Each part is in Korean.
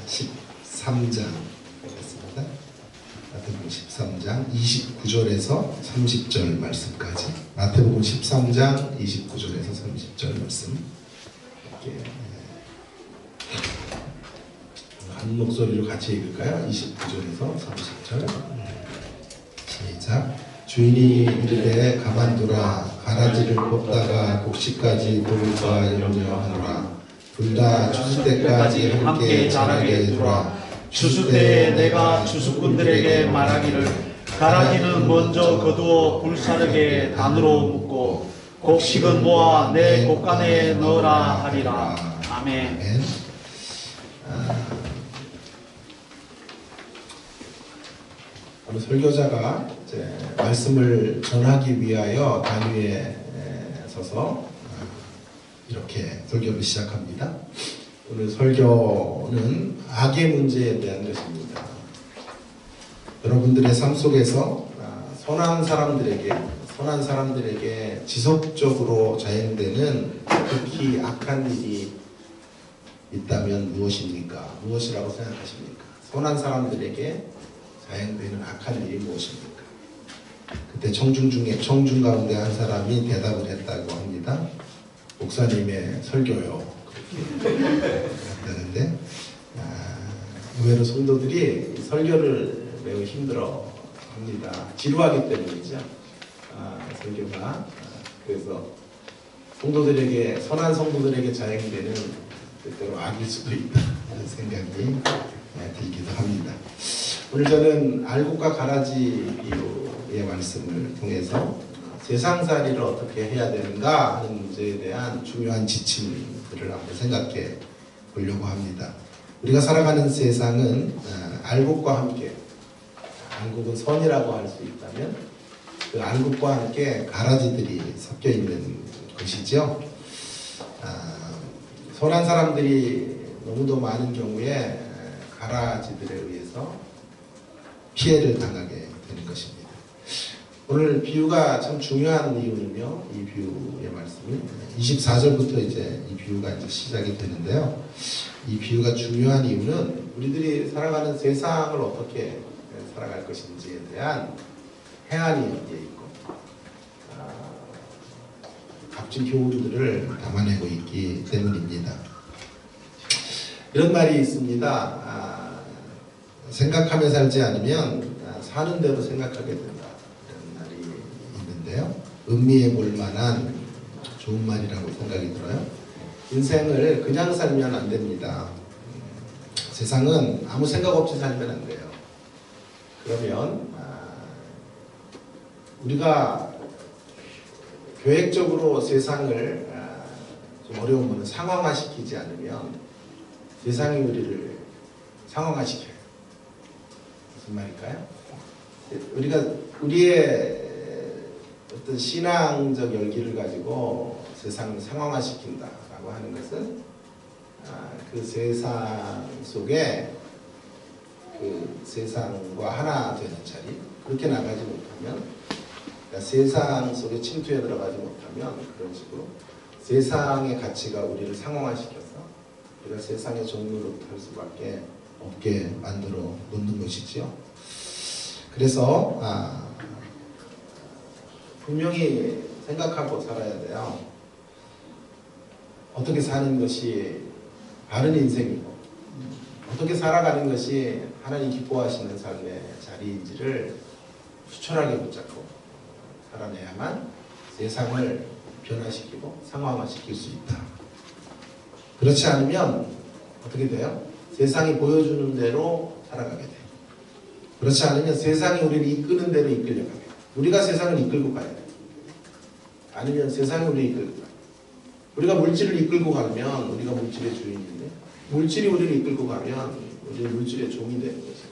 13장 하겠습니다. 마태복음 13장 29절에서 30절 말씀까지. 마태복음 13장 29절에서 30절 말씀. 이렇게 한 목소리로 같이 읽을까요? 29절에서 30절. 시작. 주인이 이르되 가만두라. 가라지를 뽑다가 곡식까지 도울까 염려하노라. 둘 다 추수 때까지 함께 자라게 해주라. 추수 때에 내가 추수꾼들에게 말하기를 가라지는 먼저 거두어 불사르게 단으로 묶고 곡식은 모아 내 곡간에 넣으라 하리라. 아멘. 오늘 설교자가 이제 말씀을 전하기 위하여 단위에 서서 이렇게 설교를 시작합니다. 오늘 설교는 악의 문제에 대한 것입니다. 여러분들의 삶 속에서 선한 사람들에게 지속적으로 자행되는 극히 악한 일이 있다면 무엇입니까? 무엇이라고 생각하십니까? 선한 사람들에게 자행되는 악한 일이 무엇입니까? 그때 청중 가운데 한 사람이 대답을 했다고 합니다. 목사님의 설교요. 그렇게 했다는데 의외로 성도들이 설교를 매우 힘들어 합니다. 지루하기 때문이죠. 설교가. 그래서 성도들에게, 선한 성도들에게 자행되는 때때로 악일 수도 있다 하는 생각이 들기도 합니다. 오늘 저는 알곡과 가라지 비유의 말씀을 통해서 세상살이를 어떻게 해야 되는가 하는 문제에 대한 중요한 지침들을 한번 생각해 보려고 합니다. 우리가 살아가는 세상은 알곡과 함께, 알곡은 선이라고 할 수 있다면 그 알곡과 함께 가라지들이 섞여 있는 것이죠. 선한 사람들이 너무도 많은 경우에 가라지들에 의해서 피해를 당하게 되는 것입니다. 오늘 비유가 참 중요한 이유는요, 이 비유의 말씀이 24절부터 이제 이 비유가 이제 시작이 되는데요. 이 비유가 중요한 이유는 우리들이 살아가는 세상을 어떻게 살아갈 것인지에 대한 해안이 여기에 있고, 값진 교훈들을 담아내고 있기 때문입니다. 이런 말이 있습니다. 생각하며 살지 않으면 사는 대로 생각하게 된다. 이런 말이 있는데요. 음미해 볼 만한 좋은 말이라고 생각이 들어요. 인생을 그냥 살면 안 됩니다. 세상은 아무 생각 없이 살면 안 돼요. 그러면 우리가 계획적으로 세상을 좀 어려운 거는 상황화시키지 않으면 세상이 우리를 상황화시켜요. 무슨 말일까요? 우리가 우리의 어떤 신앙적 열기를 가지고 세상을 상황화시킨다라고 하는 것은 그 세상 속에 그 세상과 하나 되는 자리, 그렇게 나가지 못하면, 그러니까 세상 속에 침투해 들어가지 못하면 그런 식으로 세상의 가치가 우리를 상황화시켜서 우리가 세상의 종류로 할 수밖에 없게 만들어 놓는 것이지요. 그래서 분명히 생각하고 살아야 돼요. 어떻게 사는 것이 바른 인생이고 어떻게 살아가는 것이 하나님 기뻐하시는 삶의 자리인지를 수철하게 붙잡고 살아내야만 세상을 변화시키고 상황화시킬 수 있다. 그렇지 않으면 어떻게 돼요? 세상이 보여주는 대로 살아가게 돼요. 그렇지 않으면 세상이 우리를 이끄는 대로 이끌려가게 돼요. 우리가 세상을 이끌고 가야 돼요. 아니면 세상이 우리를 이끌고 가요. 우리가 물질을 이끌고 가면 우리가 물질의 주인인데, 물질이 우리를 이끌고 가면 우리는 물질의 종이 되는 것이죠.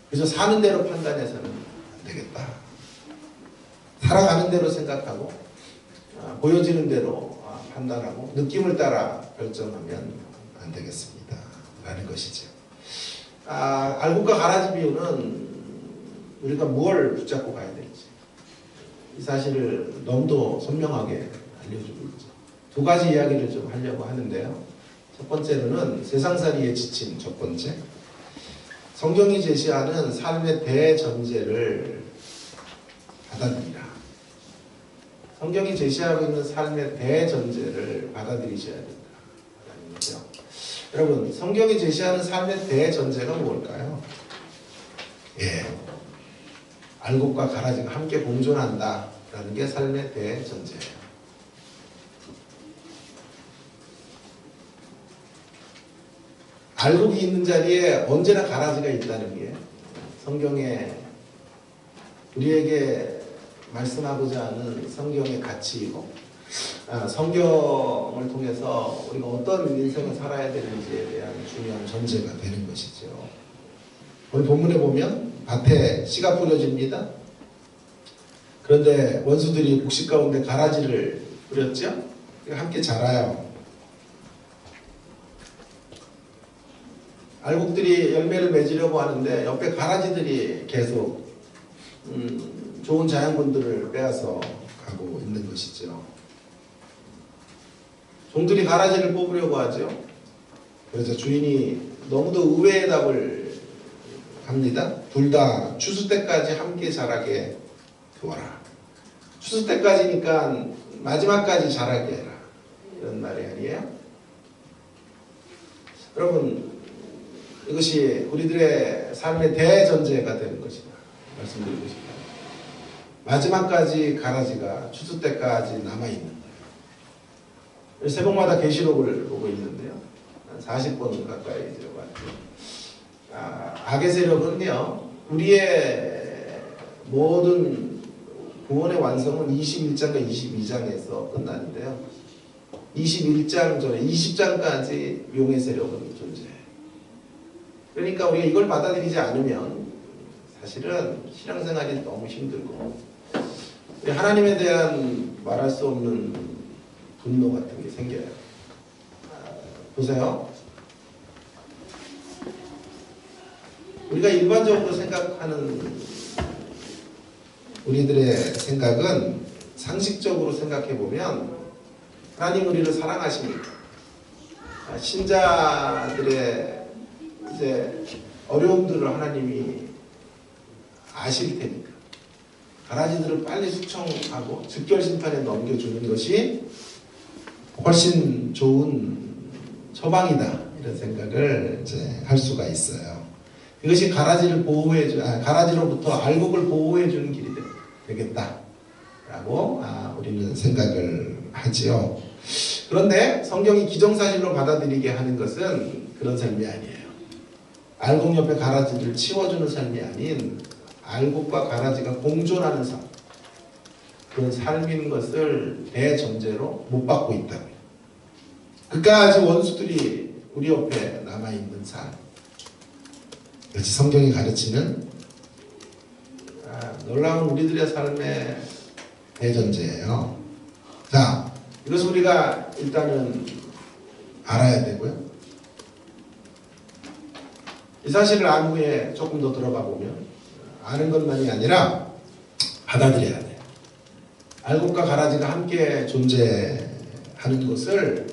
그래서 사는 대로 판단해서는 안 되겠다. 살아가는 대로 생각하고 보여지는 대로 판단하고 느낌을 따라 결정하면 안 되겠습니다. 라는 것이죠. 알곡과 가라지 비유는 우리가 뭘 붙잡고 가야 될지 이 사실을 너무도 선명하게 알려주고 있죠. 두 가지 이야기를 좀 하려고 하는데요. 첫 번째로는 세상살이에 지친 첫 번째. 성경이 제시하는 삶의 대전제를 받아들이라. 성경이 제시하고 있는 삶의 대전제를 받아들이셔야 된다라는 거죠. 여러분, 성경이 제시하는 삶의 대전제가 뭘까요? 예, 알곡과 가라지가 함께 공존한다라는 게 삶의 대전제예요. 알곡이 있는 자리에 언제나 가라지가 있다는 게 성경에 우리에게 말씀하고자 하는 성경의 가치이고, 성경을 통해서 우리가 어떤 인생을 살아야 되는지에 대한 중요한 전제가 되는 것이죠. 오늘 본문에 보면 밭에 씨가 뿌려집니다. 그런데 원수들이 곡식 가운데 가라지를 뿌렸죠. 함께 자라요. 알곡들이 열매를 맺으려고 하는데 옆에 가라지들이 계속 좋은 자양분들을 빼앗아 가고 있는 것이죠. 종들이 가라지를 뽑으려고 하죠. 그래서 주인이 너무도 의외의 답을 합니다. 둘 다 추수 때까지 함께 자라게 두어라. 추수 때까지니까 마지막까지 자라게 해라. 이런 말이 아니에요. 여러분, 이것이 우리들의 삶의 대전제가 되는 것이다 말씀드리고 싶어요. 마지막까지 가라지가 추수 때까지 남아있는 거예요. 새벽마다 계시록을 보고 있는데요. 한 40번 가까이 들어봤죠. 악의 세력은요, 우리의 모든 구원의 완성은 21장과 22장에서 끝나는데요. 21장 전에 20장까지 용의 세력은 존재해요. 그러니까 우리가 이걸 받아들이지 않으면 사실은 신앙생활이 너무 힘들고 하나님에 대한 말할 수 없는 분노 같은 게 생겨요. 보세요. 우리가 일반적으로 생각하는 우리들의 생각은 상식적으로 생각해 보면 하나님 우리를 사랑하십니까? 신자들의 이제 어려움들을 하나님이 아실 테니까 가라지들을 빨리 숙청하고 즉결심판에 넘겨주는 것이 훨씬 좋은 처방이다, 이런 생각을 이제 할 수가 있어요. 이것이 가라지로부터 알곡을 보호해 주는 길이 되겠다라고 우리는 생각을 하지요. 그런데 성경이 기정사실로 받아들이게 하는 것은 그런 삶이 아니에요. 알곡 옆에 가라지를 치워주는 삶이 아닌 알곡과 가라지가 공존하는 삶, 그런 삶인 것을 대전제로 못 받고 있다고요. 그까지 원수들이 우리 옆에 남아있는 삶, 그것이 성경이 가르치는 놀라운 우리들의 삶의 대전제예요. 자, 이것을 우리가 일단은 알아야 되고요. 이 사실을 안 후에 조금 더 들어가 보면 아는 것만이 아니라 받아들여야 돼요. 알곡과 가라지가 함께 존재하는 것을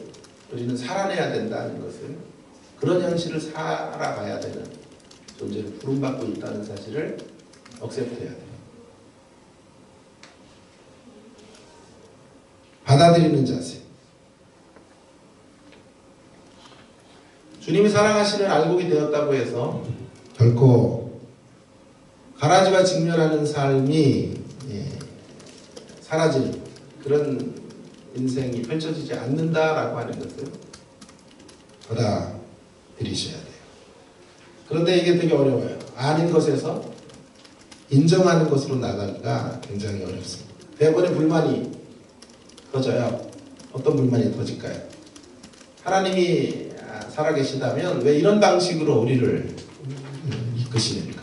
우리는 살아내야 된다는 것을, 그런 현실을 살아가야 되는 존재를 부름받고 있다는 사실을 억셉트해야 돼요. 받아들이는 자세. 주님이 사랑하시는 알곡이 되었다고 해서 결코 가라지와 직면하는 삶이 사라지는 그런 인생이 펼쳐지지 않는다라고 하는 것을 받아들이셔야 돼요. 그런데 이게 되게 어려워요. 아닌 것에서 인정하는 것으로 나가기가 굉장히 어렵습니다. 대부분의 불만이 터져요. 어떤 불만이 터질까요? 하나님이 살아계시다면 왜 이런 방식으로 우리를 이끄시는가?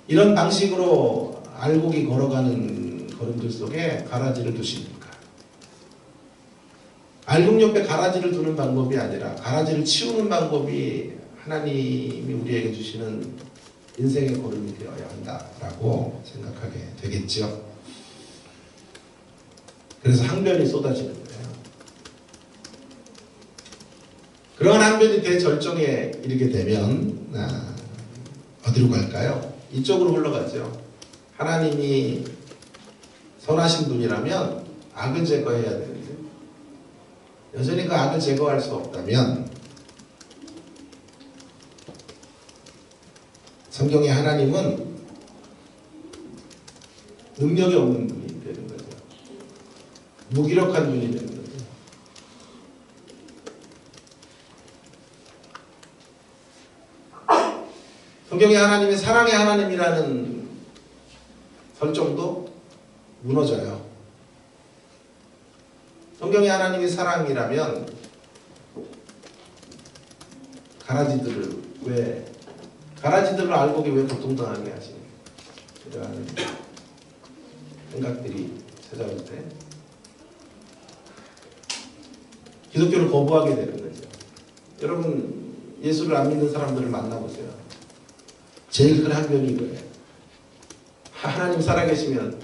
이런 방식으로 알곡이 걸어가는 걸음들 속에 가라지를 두십니까? 알곡 옆에 가라지를 두는 방법이 아니라 가라지를 치우는 방법이 하나님이 우리에게 주시는 인생의 걸음이 되어야 한다라고 생각하게 되겠죠. 그래서 항변이 쏟아지는 거예요. 그런 항변이 대절정에 이르게 되면 어디로 갈까요? 이쪽으로 흘러가죠. 하나님이 선하신 분이라면 악을 제거해야 되는데 여전히 그 악을 제거할 수 없다면 성경의 하나님은 능력이 없는 분이 되는 거죠. 무기력한 분이 되는 거죠. 성경의 하나님이 사랑의 하나님이라는 설정도 무너져요. 성경의 하나님이 사랑이라면 가라지들을 알곡이 왜 고통당하게 하시는 이런 생각들이 찾아올 때 기독교를 거부하게 되는 거죠. 여러분 예수를 안 믿는 사람들을 만나보세요. 제일 큰 항변이 이거예요. 하나님 살아계시면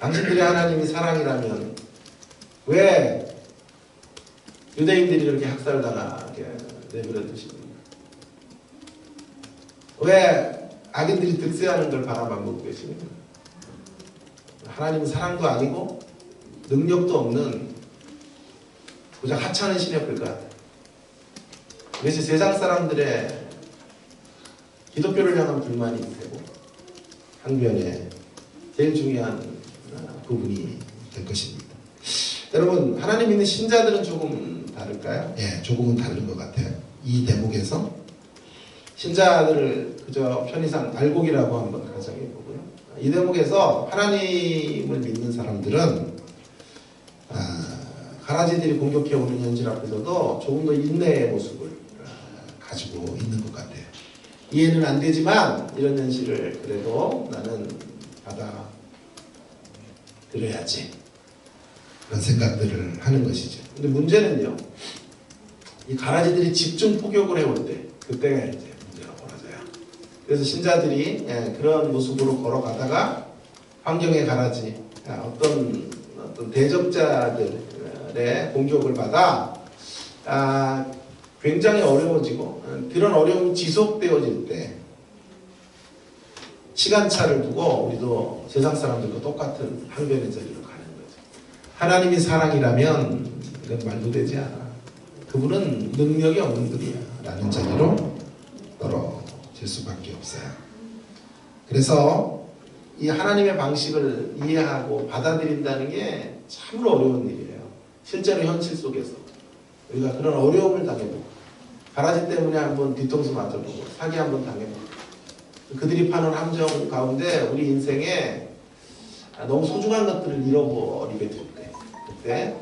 당신들의 하나님이 사랑이라면 왜 유대인들이 그렇게 학살당하게 내버려 두십니까? 왜 악인들이 득세하는 걸 바라보고 계십니까? 하나님은 사랑도 아니고 능력도 없는 고작 하찮은 신의 불같아요. 그래서 세상 사람들의 기독교를 향한 불만이 되고 항변의 제일 중요한 부분이 될 것입니다. 여러분 하나님 믿는 신자들은 조금 다를까요? 예, 조금은 다른 것 같아요. 이 대목에서 신자들을 그저 편의상 알곡이라고 한번 가정해 보고요. 이 대목에서 하나님을 믿는 사람들은 가라지들이 공격해 오는 현실 앞에서도 조금 더 인내의 모습을 가지고 있는 것 같아요. 이해는 안 되지만 이런 현실을 그래도 나는 받아들여야지 그런 생각들을 하는 것이죠. 근데 문제는요, 이 가라지들이 집중 포격을 해올 때 그때가 이제 문제가 벌어져요. 그래서 신자들이 그런 모습으로 걸어가다가 환경의 가라지, 어떤 대적자들의 공격을 받아 굉장히 어려워지고 그런 어려움이 지속되어질 때 시간차를 두고 우리도 세상 사람들과 똑같은 항변의 자리로 가는 거죠. 하나님이 사랑이라면 이건 말도 되지 않아. 그분은 능력이 없는 분이야 라는 자리로 떨어질 수밖에 없어요. 그래서 이 하나님의 방식을 이해하고 받아들인다는 게 참으로 어려운 일이에요. 실제로 현실 속에서 우리가 그런 어려움을 당해보고 가라지 때문에 한번 뒤통수 맞아보고 사기 한번 당해보고 그들이 파는 함정 가운데 우리 인생에 너무 소중한 것들을 잃어버리게 될 때 그때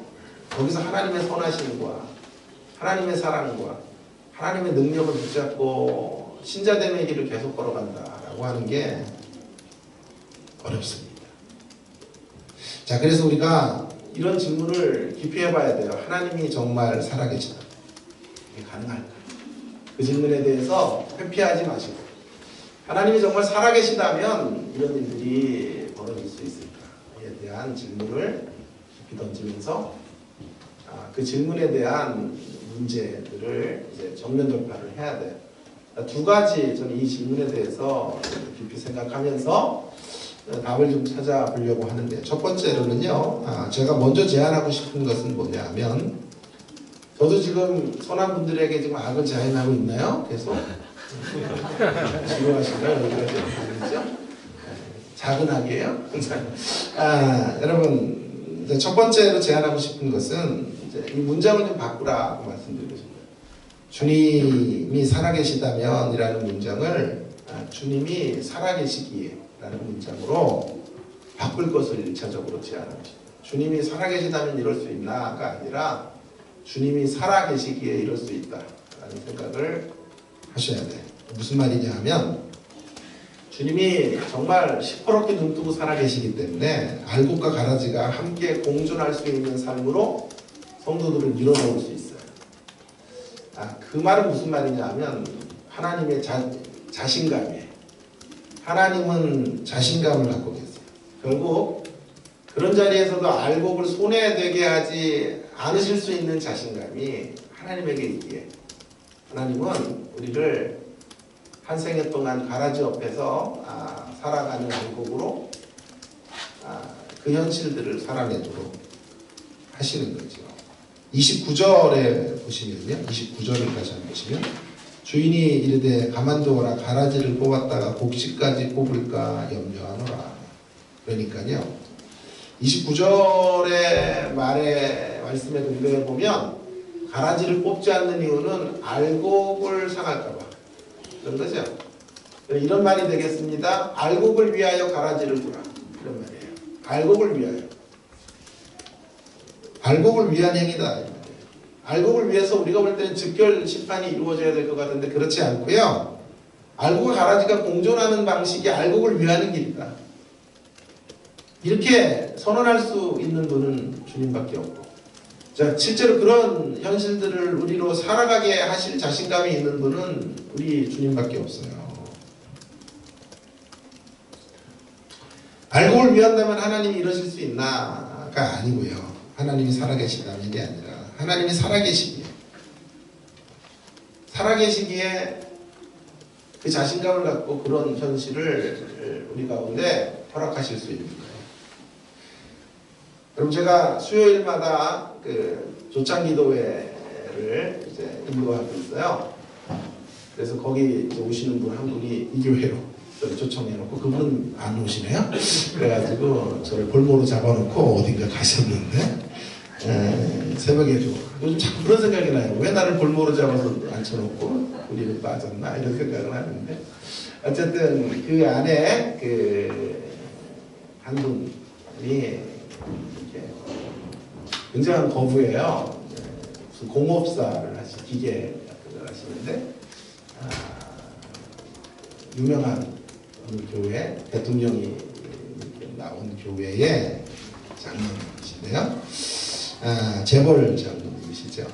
거기서 하나님의 선하심과 하나님의 사랑과 하나님의 능력을 붙잡고 신자됨의 길을 계속 걸어간다라고 하는 게 어렵습니다. 자, 그래서 우리가 이런 질문을 깊이 해봐야 돼요. 하나님이 정말 살아계시다. 이게 가능할까? 그 질문에 대해서 회피하지 마시고 하나님이 정말 살아계시다면 이런 일들이 벌어질 수 있을까에 대한 질문을 깊이 던지면서 그 질문에 대한 문제들을 이제 정면 돌파를 해야 돼요. 두 가지 저는 이 질문에 대해서 깊이 생각하면서 답을 좀 찾아보려고 하는데 첫 번째로는요, 제가 먼저 제안하고 싶은 것은 뭐냐면 저도 지금 선한 분들에게 지금 악을 제안하고 있나요? 계속? 지루하신가요? 여기가 되죠? 작은 악이에요? 여러분 첫 번째로 제안하고 싶은 것은 이제 이 문장을 좀 바꾸라고 말씀드리고 싶어요. 주님이 살아계시다면 이라는 문장을 주님이 살아계시기에 라는 문장으로 바꿀 것을 1차적으로 제안하고 싶어요. 주님이 살아계시다면 이럴 수 있나가 아니라 주님이 살아계시기에 이럴 수 있다라는 생각을 하셔야 돼요. 무슨 말이냐 하면 주님이 정말 시퍼렇게 눈뜨고 살아계시기 때문에 알곡과 가라지가 함께 공존할 수 있는 삶으로 성도들을 밀어넣을 수 있어요. 그 말은 무슨 말이냐 하면 하나님의 자신감이에요. 하나님은 자신감을 갖고 계세요. 결국 그런 자리에서도 알곡을 손에 대게 하지 않으실 수 있는 자신감이 하나님에게 있기에 하나님은 우리를 한 생애 동안 가라지 옆에서 살아가는 왕국으로 그 현실들을 살아내도록 하시는 거죠. 29절에 보시면요. 29절을 다시 한번 보시면 주인이 이르되 가만두어라 가라지를 뽑았다가 곡식까지 뽑을까 염려하노라. 그러니까요. 29절의 말씀에 근거해 보면 가라지를 뽑지 않는 이유는 알곡을 상할까 봐 그런 거죠. 이런 말이 되겠습니다. 알곡을 위하여 가라지를 두라. 이런 말이에요. 알곡을 위하여. 알곡을 위한 행위다. 알곡을 위해서 우리가 볼 때는 즉결 심판이 이루어져야 될 것 같은데 그렇지 않고요. 알곡과 가라지가 공존하는 방식이 알곡을 위하는 길이다. 이렇게 선언할 수 있는 분은 주님밖에 없고, 자, 실제로 그런 현실들을 우리로 살아가게 하실 자신감이 있는 분은 우리 주님밖에 없어요. 알곡을 위한다면 하나님이 이러실 수 있나가 아니고요. 하나님이 살아계시다는 게 아니라 하나님이 살아계시기에 그 자신감을 갖고 그런 현실을 우리 가운데 허락하실 수 있는 거예요. 여러분, 제가 수요일마다 그 조창기도회를 이제 인도하고 있어요. 그래서 거기 이제 오시는 분 한 분이 이 교회로 저를 초청해놓고 그분 안 오시네요. 그래가지고 저를 볼모로 잡아놓고 어딘가 가셨는데 새벽에 요즘 자꾸 그런 생각이 나요. 왜 나를 볼모로 잡아서 앉혀놓고 우리는 빠졌나 이런 생각을 하는데, 어쨌든 그 안에 그 한 분이 굉장한 거부예요. 무슨 공업사를 기계 같은 걸 하시는데 유명한 어느 교회 대통령이 나온 교회의 장로님이신데요. 재벌 장로님이시죠.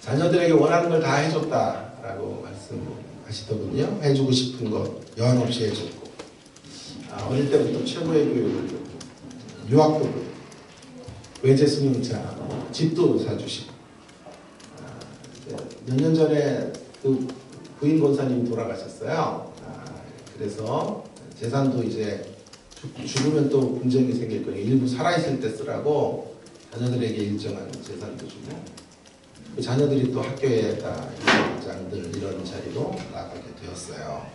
자녀들에게 원하는 걸 다 해줬다라고 말씀하시더군요. 해주고 싶은 것 여한없이 해줬고, 어릴 때부터 최고의 교육을 줬고, 유학도 보고, 외제 승용차, 집도 사주시고, 몇 년 전에 그 부인 권사님이 돌아가셨어요. 그래서 재산도 이제 죽으면 또 분쟁이 생길 거예요. 일부 살아있을 때 쓰라고 자녀들에게 일정한 재산도 주고, 그 자녀들이 또 학교에다 장들 이런 자리로 나가게 되었어요.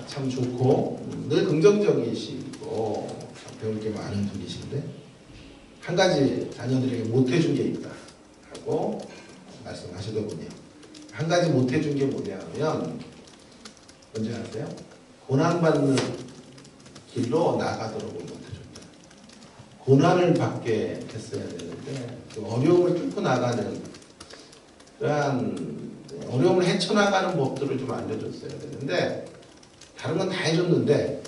참 좋고 늘 긍정적이시고 참 배울 게 많은 분이신데, 한 가지 자녀들에게 못해준 게 있다 하고 말씀하시더군요. 한 가지 못해준 게 뭐냐면 뭔지 아세요? 고난받는 길로 나가도록 못해준다. 고난을 받게 했어야 되는데 그 어려움을 뚫고 나가는 그러한 어려움을 헤쳐나가는 법들을 좀 알려줬어야 되는데, 다른 건 다 해줬는데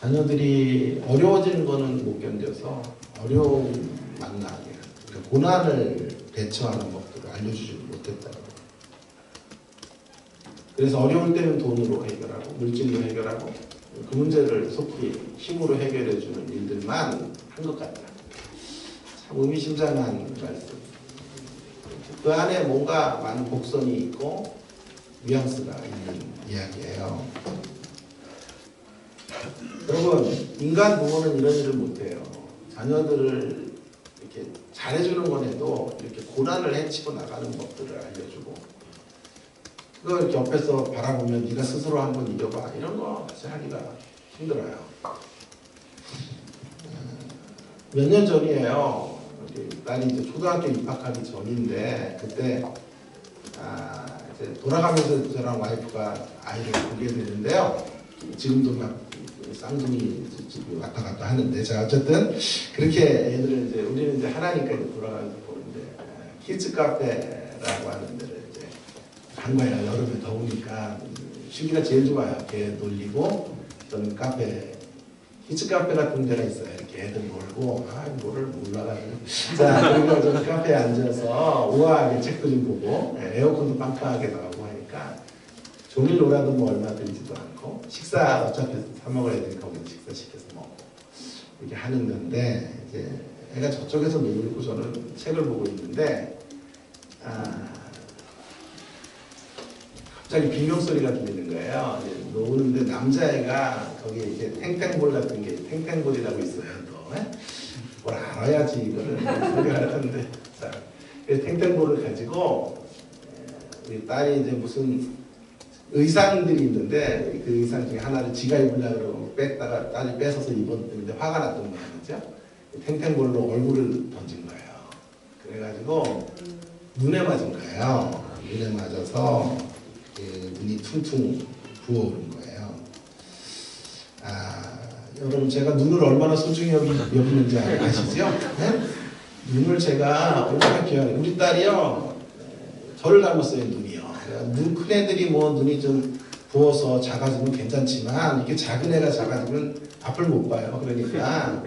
자녀들이 어려워지는 거는 못 견뎌서 어려움 만나게, 그러니까 고난을 대처하는 법들을 알려주지 못했다고. 그래서 어려울 때는 돈으로 해결하고 물질로 해결하고 그 문제를 속히 힘으로 해결해주는 일들만 한 것 같다. 참 의미심장한 말씀. 그 안에 뭔가 많은 복선이 있고 뉘앙스가 있는 이야기예요. 여러분, 인간 부모는 이런 일을 못해요. 자녀들을 이렇게 잘해주는 건 해도 이렇게 고난을 헤치고 나가는 법들을 알려주고, 그걸 이렇게 옆에서 바라보면 네가 스스로 한번 이겨봐 이런 거 사실 하기가 힘들어요. 몇 년 전이에요. 딸이 이제 초등학교 입학하기 전인데 그때 이제 돌아가면서 저랑 와이프가 아이를 보게 되는데요. 지금도 막 쌍둥이 왔다 갔다 하는데, 자, 어쨌든 그렇게 애들을 이제 우리는 이제 하나니까 이제 돌아가면서 보는데 키즈 카페라고 하는 데를 이제 간 거예요. 여름에 더우니까 쉬기가 제일 좋아요. 걔 놀리고 저는 카페, 키즈 카페 같은 데가 있어요. 이렇게 애들 놀고 뭐를 몰라가지고 자, 그리고 저는 카페에 앉아서 우아하게 책도 좀 보고 에어컨도 빵빵하게 나오고 하니까 종일 놀아도 뭐 얼마 들지도 않고, 식사 어차피 사 먹어야 되니까 거기서 식사 시켜서 먹고 이렇게 하는 건데, 이제 애가 저쪽에서 놀고 저는 책을 보고 있는데 갑자기 비명소리가 들리는 거예요. 노는데 남자애가 거기에 이렇게 탱탱볼 같은 게 탱탱볼이라고 있어요. 또 뭘 알아야지 이거는 생각을 하는데 자, 탱탱볼을 가지고 우리 딸이 이제 무슨 의상들이 있는데 그 의상 중에 하나를 지가 입으려고 그러고 뺐다가 딸이 뺏어서 입었는데 화가 났던 거예요. 그죠? 탱탱볼로 얼굴을 던진 거예요. 그래가지고 눈에 맞은 거예요. 눈에 맞아서 눈이 퉁퉁 부어오른 거예요. 여러분 제가 눈을 얼마나 소중히 여기는지 아시죠? 네? 눈을 제가 얼마나 귀하게 우리 딸이요 저를 닮았어요. 눈이요. 눈 큰 애들이 뭐 눈이 좀 부어서 작아지면 괜찮지만 이게 작은 애가 작아지면 앞을 못 봐요. 그러니까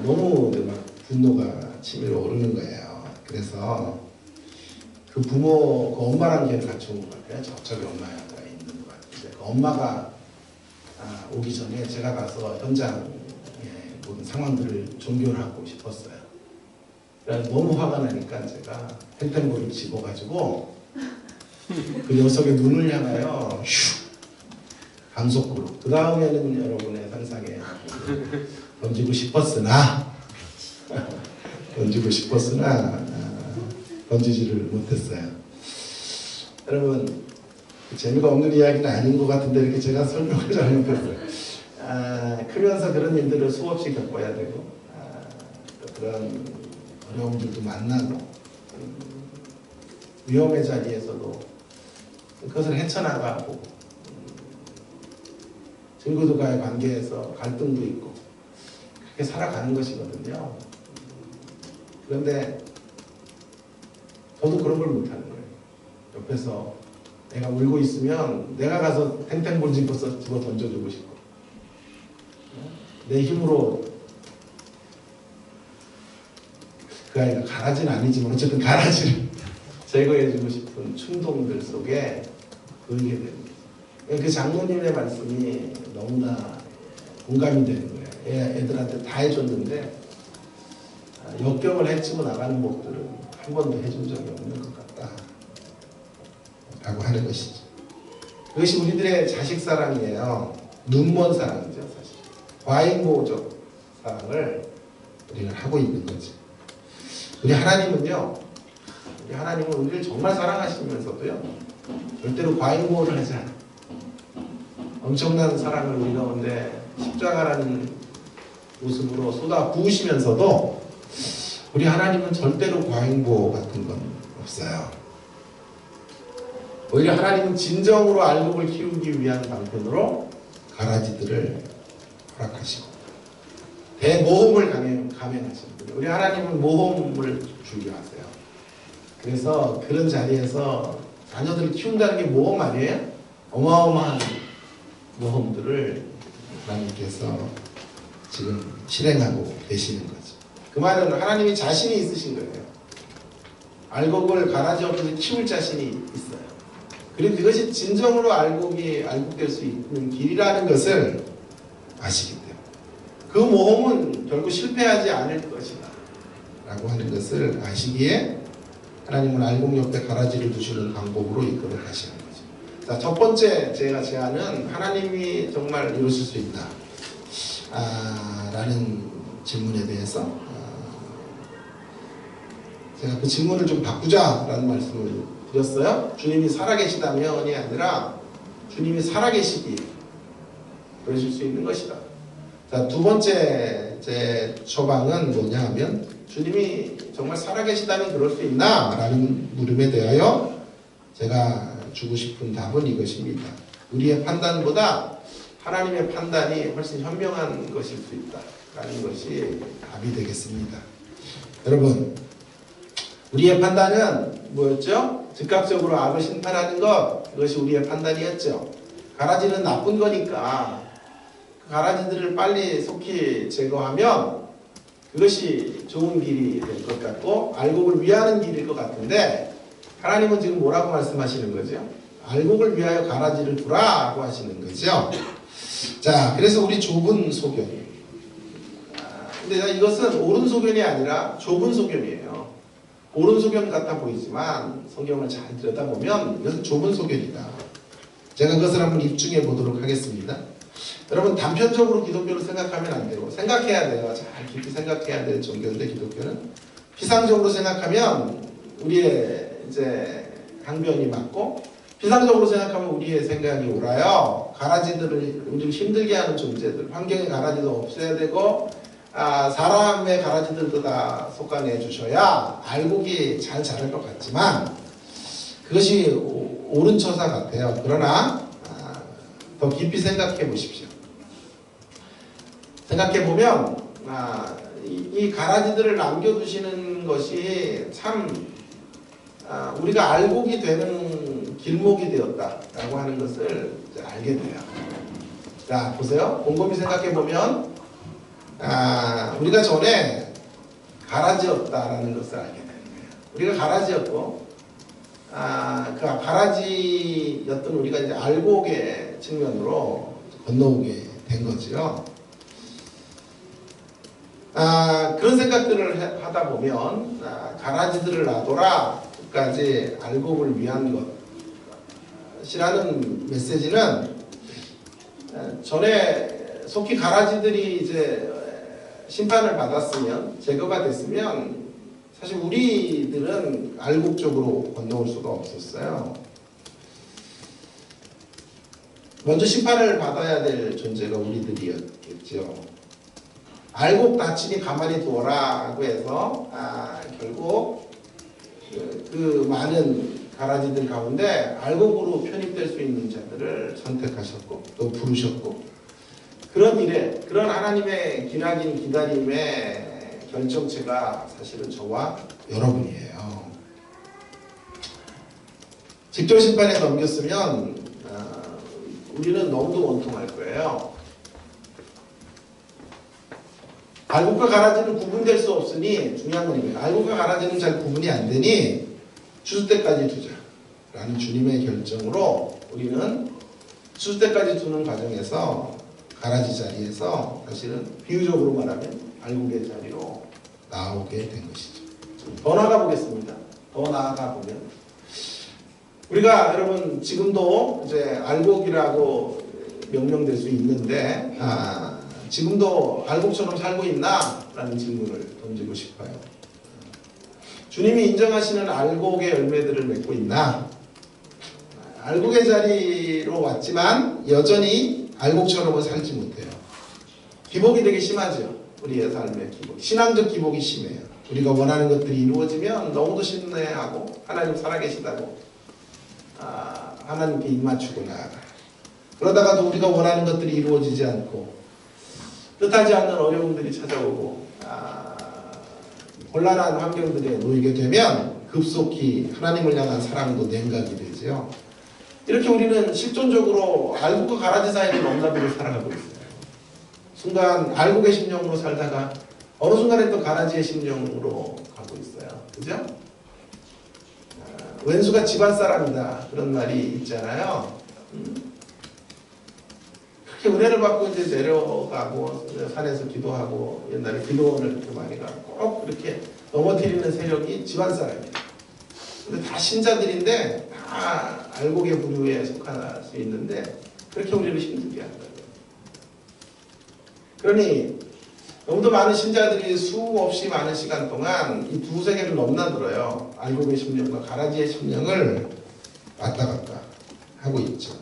너무 막 분노가 치밀어 오르는 거예요. 그래서 그 부모, 그 엄마랑 걔를 같이 온 것 같아요. 저쪽에 엄마가 있는 것 같은데 그 엄마가 오기 전에 제가 가서 현장의 모든 상황들을 종결하고 싶었어요. 그래서 너무 화가 나니까 제가 펜펜볼을 집어가지고 그 녀석의 눈을 향하여 슉 강속구로 그 다음에는 여러분의 상상에 던지고 싶었으나 던지지를 못했어요. 여러분 재미가 없는 이야기는 아닌 것 같은데 이렇게 제가 설명을 잘못했어요. 크면서 그런 일들을 수없이 겪어야 되고 그런 어려움들도 만나고 위험의 자리에서도 그것을 헤쳐나가고 친구들과의 관계에서 갈등도 있고 그렇게 살아가는 것이거든요. 그런데 저도 그런 걸 못하는 거예요. 옆에서 내가 울고 있으면 내가 가서 탱탱볼 집어 던져주고 싶고 내 힘으로 그 아이가 가라지는 아니지만 어쨌든 가라지를 제거해주고 싶은 충동들 속에 보이게 됩니다. 그 장모님의 말씀이 너무나 공감이 되는 거예요. 애들한테 다 해줬는데 역경을 헤치고 나가는 법들은 한 번도 해준 적이 없는 것 같다 라고 하는 것이죠. 그것이 우리들의 자식 사랑이에요. 눈먼 사랑이죠. 사실 과잉보호적 사랑을 우리는 하고 있는 거지. 우리 하나님은 우리를 정말 사랑하시면서도요 절대로 과잉보호를 하지 않아요. 엄청난 사랑을 우리 가운데 십자가라는 모습으로 쏟아 부으시면서도 우리 하나님은 절대로 과잉보호 같은 건 없어요. 오히려 하나님은 진정으로 알곡을 키우기 위한 방편으로 가라지들을 허락하시고 대모험을 감행하시는 분이에요. 우리 하나님은 모험을 즐겨하세요. 그래서 그런 자리에서 자녀들을 키운다는 게 모험 아니에요? 어마어마한 모험들을 하나님께서 지금 실행하고 계시는 거죠. 그 말은 하나님이 자신이 있으신 거예요. 알곡을 가라지 없이 키울 자신이 있어요. 그리고 그것이 진정으로 알곡될 수 있는 길이라는 것을 아시기 때문에 그 모험은 결국 실패하지 않을 것이다 라고 하는 것을 아시기에 하나님은 알곡 옆에 가라지를 두시는 방법으로 이끌어 가시는 거죠. 자, 첫 번째 제가 제안은 하나님이 정말 이루실 수 있나 라는 질문에 대해서 제가 그 질문을 좀 바꾸자라는 말씀을 드렸어요. 주님이 살아계시다면이 아니라 주님이 살아계시기 그러실 수 있는 것이다. 자, 두 번째 제 처방은 뭐냐 하면 주님이 정말 살아계시다면 그럴 수 있나? 라는 물음에 대하여 제가 주고 싶은 답은 이것입니다. 우리의 판단보다 하나님의 판단이 훨씬 현명한 것일 수 있다 라는 것이 답이 되겠습니다. 여러분, 우리의 판단은 뭐였죠? 즉각적으로 악을 심판하는 것, 그것이 우리의 판단이었죠. 가라지는 나쁜 거니까 그 가라지들을 빨리 속히 제거하면 그것이 좋은 길이 될 것 같고 알곡을 위하는 길일 것 같은데 하나님은 지금 뭐라고 말씀하시는 거죠? 알곡을 위하여 가라지를 두라고 하시는 거죠. 자, 그래서 우리 좁은 소견 근데 이것은 옳은 소견이 아니라 좁은 소견이에요. 옳은 소견 같아 보이지만 성경을 잘 들여다보면 이것은 좁은 소견이다. 제가 그것을 한번 입증해 보도록 하겠습니다. 여러분, 단편적으로 기독교를 생각하면 안 되고 생각해야 돼요. 잘 깊이 생각해야 될 종교인데 기독교는 피상적으로 생각하면 우리의 이제 강변이 맞고, 비상적으로 생각하면 우리의 생각이 옳아요. 가라지들을 우리를 힘들게 하는 존재들, 환경의 가라지도 없애야 되고, 사람의 가라지들도 다 속아내 주셔야 알곡이 잘 자랄 것 같지만 그것이 옳은 처사 같아요. 그러나 더 깊이 생각해 보십시오. 생각해 보면 이 가라지들을 남겨두시는 것이 참 우리가 알곡이 되는 길목이 되었다라고 하는 것을 이제 알게 돼요. 자, 보세요. 곰곰이 생각해 보면 우리가 전에 가라지였다라는 것을 알게 되는 거예요. 우리가 가라지였고, 그 가라지였던 우리가 이제 알곡의 측면으로 건너오게 된 거지요. 그런 생각들을 하다 보면 가라지들을 놔둬라 끝까지 알곡을 위한 것이라는 메시지는 전에 속히 가라지들이 이제 심판을 받았으면, 제거가 됐으면 사실 우리들은 알곡 쪽으로 건너올 수가 없었어요. 먼저 심판을 받아야 될 존재가 우리들이었겠죠. 알곡 다치니 가만히 두어라고 해서 결국 그 많은 가라지들 가운데 알곡으로 편입될 수 있는 자들을 선택하셨고 또 부르셨고, 그런 일에, 그런 하나님의 기나긴 기다림의 결정체가 사실은 저와 여러분이에요. 직접 심판에 넘겼으면 우리는 너무도 원통할 거예요. 알곡과 가라지는 구분될 수 없으니, 중요한 건 이거예요. 알곡과 가라지는 잘 구분이 안 되니 추수 때까지 두자라는 주님의 결정으로 우리는 추수 때까지 두는 과정에서 가라지 자리에서 사실은 비유적으로 말하면 알곡의 자리로 나오게 된 것이죠. 더 나아가 보겠습니다. 더 나아가 보면 우리가, 여러분, 지금도 이제 알곡이라고 명명될 수 있는데 지금도 알곡처럼 살고 있나? 라는 질문을 던지고 싶어요. 주님이 인정하시는 알곡의 열매들을 맺고 있나? 알곡의 자리로 왔지만 여전히 알곡처럼은 살지 못해요. 기복이 되게 심하죠. 우리의 삶의 기복, 신앙적 기복이 심해요. 우리가 원하는 것들이 이루어지면 너무도 신뢰하고 하나님 살아계시다고 하나님께 입맞추고 나아가요. 그러다가도 우리가 원하는 것들이 이루어지지 않고 뜻하지 않는 어려움들이 찾아오고 곤란한 환경들에 놓이게 되면 급속히 하나님을 향한 사랑도 냉각이 되죠. 이렇게 우리는 실존적으로 알곡과 가라지 사이를 넘나들고 살아가고 있어요. 순간 알곡의 심령으로 살다가 어느 순간에 또 가라지의 심령으로 가고 있어요. 그죠? 왼수가 집안 사람이다, 그런 말이 있잖아요. 그렇게 은혜를 받고 이제 내려가고 산에서 기도하고, 옛날에 기도원을 그렇게 많이 가고 꼭 그렇게 넘어뜨리는 세력이 집안 사람이에요. 근데 다 신자들인데 다 알곡의 부류에 속할 수 있는데 그렇게 우리를 힘들게 한다고요. 그러니 너무도 많은 신자들이 수없이 많은 시간 동안 이 두 세계를 넘나들어요. 알곡의 심령과 가라지의 심령을 왔다 갔다 하고 있죠.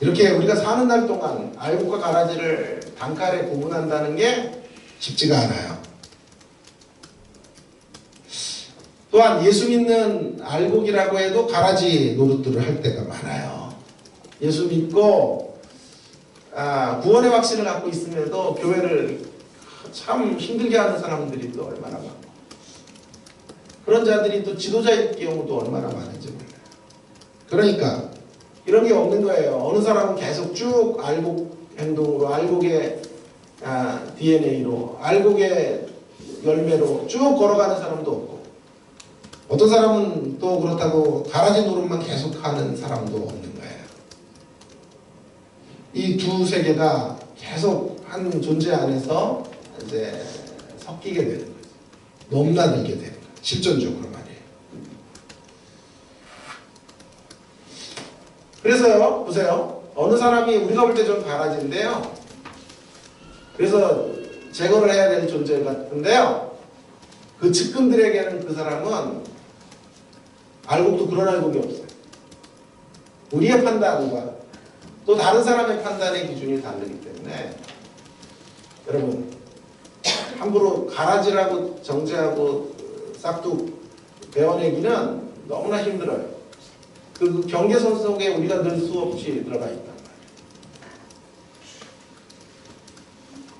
이렇게 우리가 사는 날 동안 알곡과 가라지를 단칼에 구분한다는 게 쉽지가 않아요. 또한 예수 믿는 알곡이라고 해도 가라지 노릇들을 할 때가 많아요. 예수 믿고 구원의 확신을 갖고 있음에도 교회를 참 힘들게 하는 사람들이 또 얼마나 많고, 그런 자들이 또 지도자일 경우도 얼마나 많은지 몰라요. 그러니까 이런 게 없는 거예요. 어느 사람은 계속 쭉 알곡 행동으로, 알곡의 DNA로, 알곡의 열매로 쭉 걸어가는 사람도 없고, 어떤 사람은 또 그렇다고 가라지 노릇만 계속하는 사람도 없는 거예요. 이 두 세계가 계속 한 존재 안에서 이제 섞이게 되는 거죠. 넘나들게 되는 거죠. 실존적으로 말이에요. 그래서요, 보세요. 어느 사람이 우리가 볼 때 좀 가라지인데요. 그래서 제거를 해야 될 존재 같은데요. 그 측근들에게는 그 사람은 알곡도 그런 알곡이 없어요. 우리의 판단과 또 다른 사람의 판단의 기준이 다르기 때문에 여러분 함부로 가라지라고 정죄하고 싹둑 베어내기는 너무나 힘들어요. 그 경계선 속에 우리가 늘 수없이 들어가 있단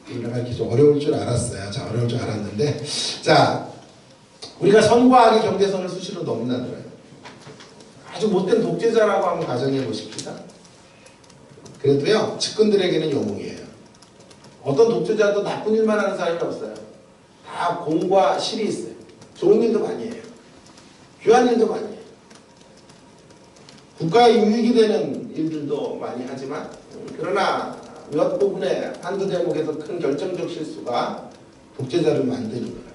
말이에요. 내가 이렇게 좀 어려울 줄 알았어요. 자, 어려울 줄 알았는데, 자, 우리가 선과 악의 경계선을 수시로 넘나들어요. 아주 못된 독재자라고 한번 가정해 보십시다. 그래도요, 측근들에게는 영웅이에요. 어떤 독재자도 나쁜 일만 하는 사람이 없어요. 다 공과 실이 있어요. 좋은 일도 많이 해요. 귀한 일도 많이 해요. 국가에 유익이 되는 일들도 많이 하지만, 그러나 몇 부분에 한두 대목에서 큰 결정적 실수가 독재자를 만드는 거예요.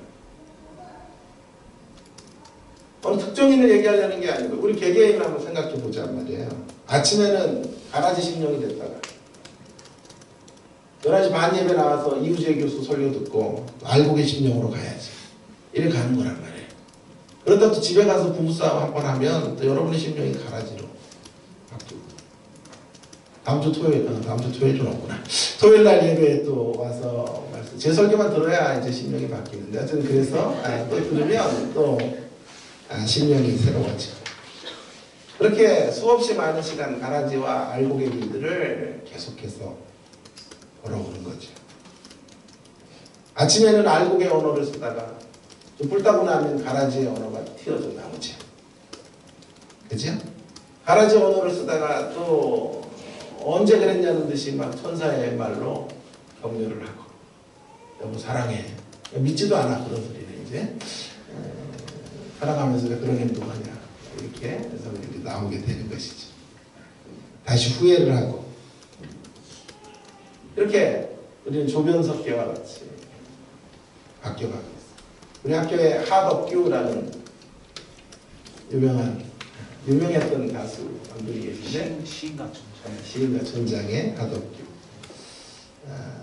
어느 특정인을 얘기하려는 게 아니고 우리 개개인을 한번 생각해 보자 말이에요. 아침에는 가라지 심령이 됐다가 11시 반 예배 나와서 이우재 교수 설교 듣고 알곡의 심령으로 가야지. 이래 가는 거란 말이에요. 그러다 또 집에 가서 부부싸움 한 번 하면 또 여러분의 심령이 가라지로 바뀌고, 다음 주 토요일은 없구나. 토요일 날 예배에 또 와서 제 설교만 들어야 이제 심령이 바뀌는데, 하여튼 그래서 또 들으면 또 심령이 새로워지고, 그렇게 수없이 많은 시간 가라지와 알곡의 길들을 계속해서 걸어오는 거죠. 아침에는 알곡의 언어를 쓰다가 좀 뿔따고 나면 가라지의 언어가 튀어져 나오죠. 그죠? 가라지 언어를 쓰다가 또 언제 그랬냐는 듯이 막 천사의 말로 격려를 하고, 여보 사랑해. 믿지도 않아 그런 소리는 이제 살아가면서 왜 그런 행동하냐 이렇게 해서 이렇게 나오게 되는 것이죠. 다시 후회를 하고, 이렇게 우리는 조변석계와 같이 바뀌어가고 있어요. 우리 학교에 하덕규라는 유명했던 가수 한 분이 계신데, 시인과 촌장의 하덕규.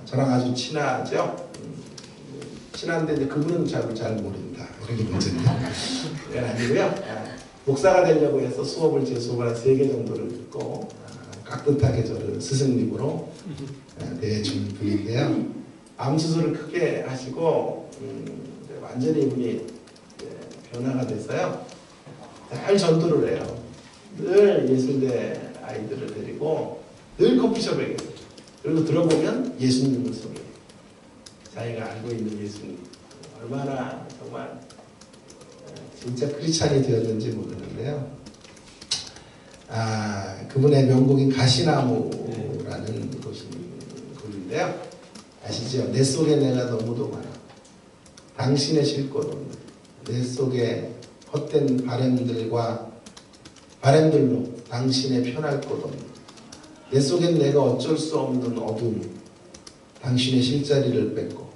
저랑 아주 친하죠. 친한데 이제 그분은 잘 모른다 이렇게 문제인데, 그건 아니고요. 목사가 되려고 해서 수업을 제 수업을 한 3개 정도를 듣고 깍듯하게 저를 스승님으로 대해준 분인데요. 암 수술을 크게 하시고 완전히 이분이 변화가 됐어요. 잘 전도를 해요. 늘 예술대 아이들을 데리고 늘 커피숍에 계세요. 그리고 들어보면 예수님을 소개해요. 자기가 알고 있는 예수님 얼마나 정말 진짜 크리스찬이 되었는지 모르는데요. 그분의 명곡인 가시나무라는 곡인데요. 아시죠? 내 속에 내가 너무도 많아. 당신의 쉴곳은 내 속에 헛된 바램들로 당신의 편할 곳 없는, 내 속엔 내가 어쩔 수 없는 어둠, 당신의 실자리를 뺏고,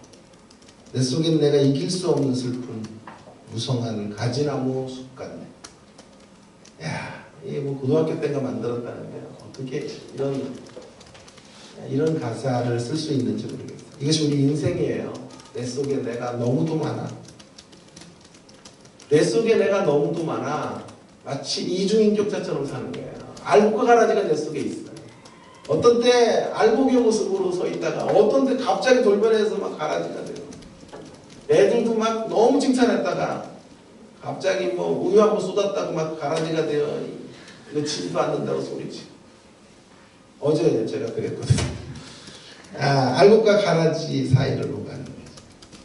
내 속엔 내가 이길 수 없는 슬픔, 무성한 가지나무 숲 같네. 야, 이게 뭐 고등학교 때가 만들었다는데요. 어떻게 이런 가사를 쓸 수 있는지 모르겠어요. 이것이 우리 인생이에요. 내 속에 내가 너무도 많아. 내 속에 내가 너무도 많아. 마치 이중인격자처럼 사는 거예요. 알곡과 가라지가 내 속에 있어요. 어떤 때 알곡의 모습으로 서 있다가 어떤 때 갑자기 돌변해서 막 가라지가 돼요. 애들도 막 너무 칭찬했다가 갑자기 뭐 우유 한번 쏟았다고 막 가라지가 되어 이거 치지도 않는다고 소리치고. 어제 제가 그랬거든요. 알곡과 가라지 사이를 오가는 거죠.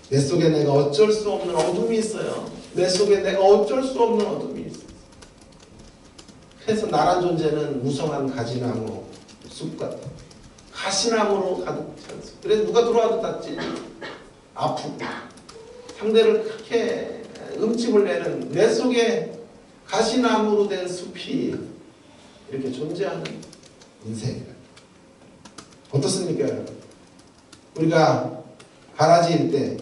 내 속에 내가 어쩔 수 없는 어둠이 있어요. 내 속에 내가 어쩔 수 없는 어둠이 있어요. 그래서 나란 존재는 무성한 가지나무 숲 같아. 가시나무로 가득 찼어. 그래서 누가 들어와도 다 찔리고 아프고 상대를 크게 음침을 내는 내 속에 가시나무로 된 숲이 이렇게 존재하는 인생이다. 어떻습니까? 우리가 가라지일 때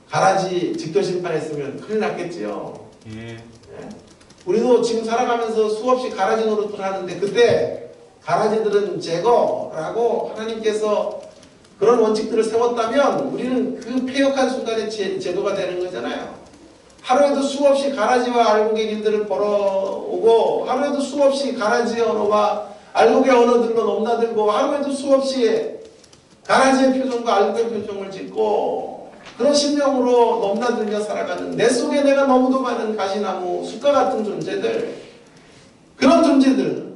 가라지 직결심판했으면 큰일 났겠지요. 예. 우리도 지금 살아가면서 수없이 가라지 노릇을 하는데 그때 가라지들은 제거라고 하나님께서 그런 원칙들을 세웠다면 우리는 그 폐역한 순간에 제거가 되는 거잖아요. 하루에도 수없이 가라지와 알곡의 길들을 걸어오고 하루에도 수없이 가라지의 언어와 알곡의 언어들로 넘나들고 하루에도 수없이 가라지의 표정과 알곡의 표정을 짓고 그런 심령으로 넘나들며 살아가는 내 속에 내가 너무도 많은 가시나무 숲과 같은 존재들, 그런 존재들,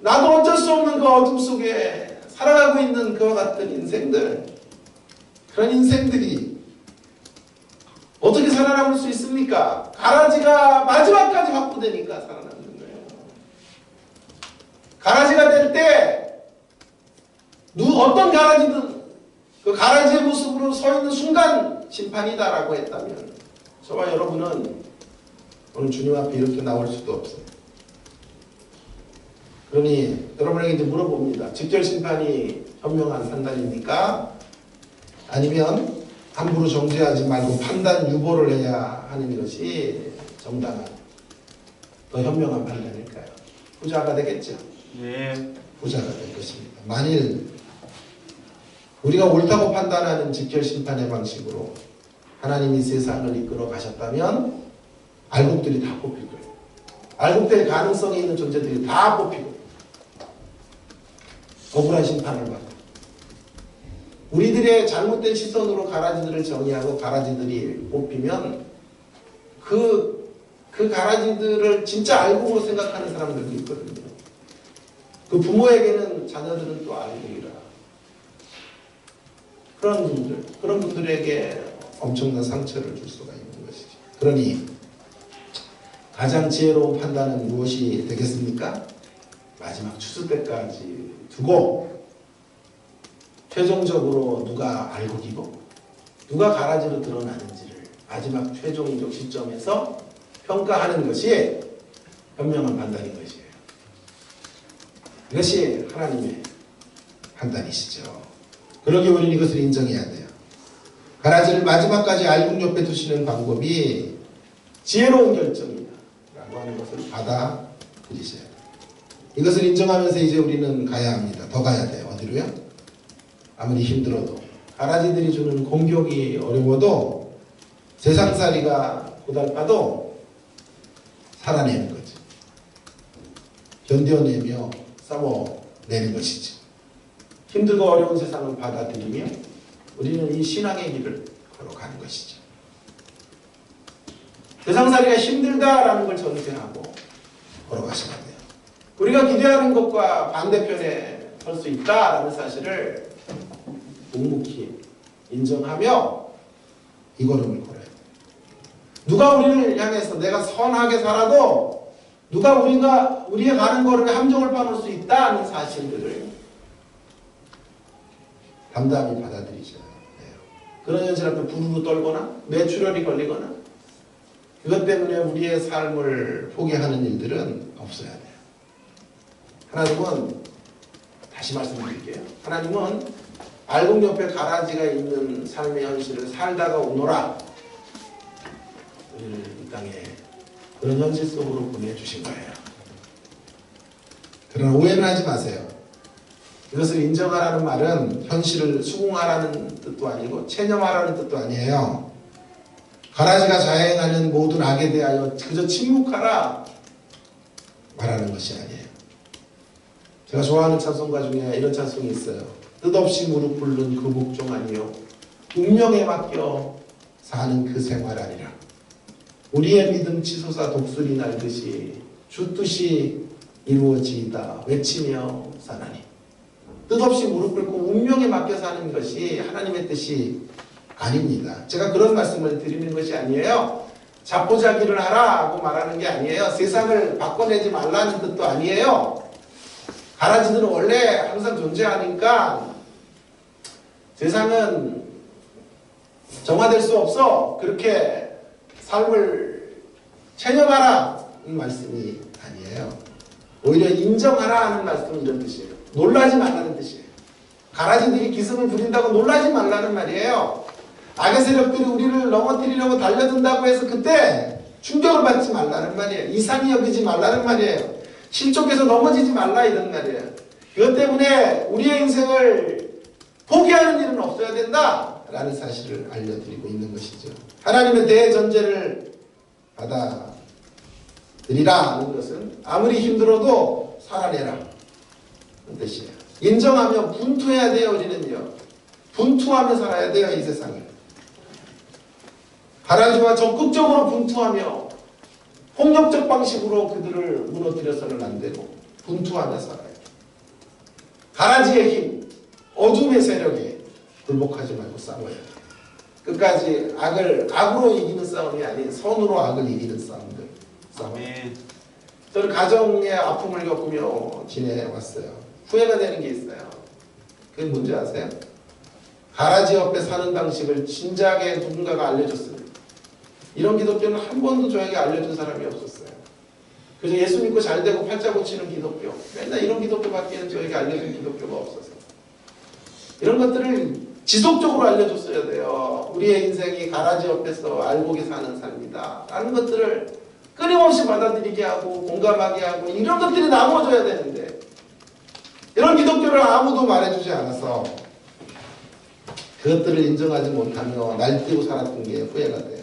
나도 어쩔 수 없는 그 어둠 속에 살아가고 있는 그와 같은 인생들, 그런 인생들이 어떻게 살아남을 수 있습니까? 가라지가 마지막까지 확보되니까 살아남는 거예요. 가라지가 될 때 어떤 가라지든 그 가라지의 모습으로 서 있는 순간 심판이다라고 했다면 저와 여러분은 오늘 주님 앞에 이렇게 나올 수도 없어요. 그러니 여러분에게 이제 물어봅니다. 직결 심판이 현명한 판단입니까? 아니면 함부로 정죄하지 말고 판단 유보를 해야 하는 것이 정당한 더 현명한 판단일까요? 후자가 되겠죠. 예. 후자가 될 것입니다. 만일 우리가 옳다고 판단하는 직결 심판의 방식으로 하나님이 세상을 이끌어 가셨다면 알곡들이 다 뽑힐 거예요. 알곡될 가능성이 있는 존재들이 다 뽑히고 억울한 심판을 받고 우리들의 잘못된 시선으로 가라지들을 정의하고 가라지들이 뽑히면 그 가라지들을 진짜 알곡으로 생각하는 사람들도 있거든요. 그 부모에게는 자녀들은 또 알곡이라. 그런 분들에게 엄청난 상처를 줄 수가 있는 것이죠. 그러니 가장 지혜로운 판단은 무엇이 되겠습니까? 마지막 추수 때까지 두고 최종적으로 누가 알곡이고 누가 가라지로 드러나는지를 마지막 최종적 시점에서 평가하는 것이 현명한 판단인 것이에요. 이것이 하나님의 판단이시죠. 그러기 우리는 이것을 인정해야 돼요. 가라지를 마지막까지 알곡 옆에 두시는 방법이 지혜로운 결정이다 라고 하는 것을 받아들이셔야 돼요. 이것을 인정하면서 이제 우리는 가야 합니다. 더 가야 돼요. 어디로요? 아무리 힘들어도 가라지들이 주는 공격이 어려워도 세상살이가 고달파도 살아내는 거죠. 견뎌내며 싸워내는 것이죠. 힘들고 어려운 세상을 받아들이며 우리는 이 신앙의 길을 걸어가는 것이죠. 세상살이가 힘들다라는 걸 전제하고 걸어가시면 돼요. 우리가 기대하는 것과 반대편에 설 수 있다라는 사실을 묵묵히 인정하며 이 걸음을 걸어야 돼요. 누가 우리를 향해서 내가 선하게 살아도 누가 우리의 가는 걸음에 함정을 파놓을 수 있다는 사실들을 담담히 받아들이셔야 해요. 그런 현실 앞에 부르르 떨거나 뇌출혈이 걸리거나 그것 때문에 우리의 삶을 포기하는 일들은 없어야 돼요. 하나님은 다시 말씀드릴게요. 하나님은 알곡 옆에 가라지가 있는 삶의 현실을 살다가 오너라 우리를 이 땅에 그런 현실 속으로 보내주신 거예요. 그러나 오해는 하지 마세요. 이것을 인정하라는 말은 현실을 수긍하라는 뜻도 아니고 체념하라는 뜻도 아니에요. 가라지가 자행하는 모든 악에 대하여 그저 침묵하라 말하는 것이 아니에요. 제가 좋아하는 찬송가 중에 이런 찬송이 있어요. 뜻없이 무릎 꿇는 그 목종 아니요 운명에 맡겨 사는 그 생활 아니라 우리의 믿음 치솟아 독수리 날듯이 주 뜻이 이루어지이다 외치며 사나니 뜻없이 무릎 꿇고 운명에 맡겨 사는 것이 하나님의 뜻이 아닙니다. 제가 그런 말씀을 드리는 것이 아니에요. 자포자기를 하라고 말하는 게 아니에요. 세상을 바꿔내지 말라는 뜻도 아니에요. 가라지들은 원래 항상 존재하니까 세상은 정화될 수 없어. 그렇게 삶을 체념하라는 말씀이 아니에요. 오히려 인정하라 하는 말씀은 이런 뜻이에요. 놀라지 말라는 뜻이에요. 가라지들이 기승을 부린다고 놀라지 말라는 말이에요. 악의 세력들이 우리를 넘어뜨리려고 달려든다고 해서 그때 충격을 받지 말라는 말이에요. 이상히 여기지 말라는 말이에요. 실족해서 넘어지지 말라 이런 말이에요. 그것 때문에 우리의 인생을 포기하는 일은 없어야 된다라는 사실을 알려드리고 있는 것이죠. 하나님의 대전제를 받아들이라는 것은 아무리 힘들어도 살아내라 그 뜻이에요. 인정하며 분투해야 돼요. 우리는요. 분투하며 살아야 돼요. 이 세상에. 가라지와 적극적으로 분투하며 폭력적 방식으로 그들을 무너뜨려서는 안 되고 분투하며 살아야 돼요. 가라지의 힘, 어둠의 세력에 굴복하지 말고 싸워야 돼요. 끝까지 악으로 이기는 싸움이 아닌 선으로 악을 이기는 싸움들. 아멘. 저는 가정의 아픔을 겪으며 지내왔어요. 후회가 되는 게 있어요. 그게 뭔지 아세요? 가라지 옆에 사는 방식을 진작에 누군가가 알려줬습니다. 이런 기독교는 한 번도 저에게 알려준 사람이 없었어요. 그래서 예수 믿고 잘 되고 팔자 고치는 기독교, 맨날 이런 기독교밖에는 저에게 알려준 기독교가 없어서 이런 것들을 지속적으로 알려줬어야 돼요. 우리의 인생이 가라지 옆에서 알곡이 사는 삶이다 라는 것들을 끊임없이 받아들이게 하고 공감하게 하고 이런 것들이 나눠져야 되는데 이런 기독교를 아무도 말해주지 않아서 그것들을 인정하지 못하며 날뛰고 살았던 게 후회가 돼요.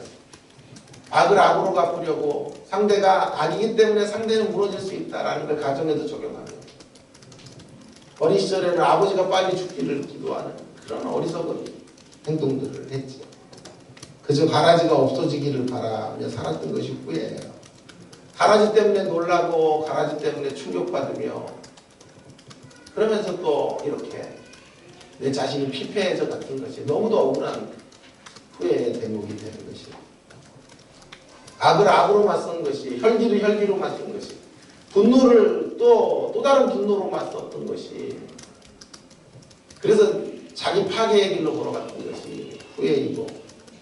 악을 악으로 갚으려고 상대가 악이기 때문에 상대는 무너질 수 있다라는 걸 가정에도 적용하는 어린 시절에는 아버지가 빨리 죽기를 기도하는 그런 어리석은 행동들을 했지. 그저 가라지가 없어지기를 바라며 살았던 것이 후회예요. 가라지 때문에 놀라고 가라지 때문에 충격받으며 그러면서 또 이렇게 내 자신이 피폐해져 갔던 것이 너무도 억울한 후회의 대목이 되는 것이에요. 악을 악으로 맞선 것이 혈기를 혈기로 맞선 것이 분노를 또 다른 분노로 맞섰던 것이 그래서 자기 파괴의 길로 걸어갔던 것이 후회이고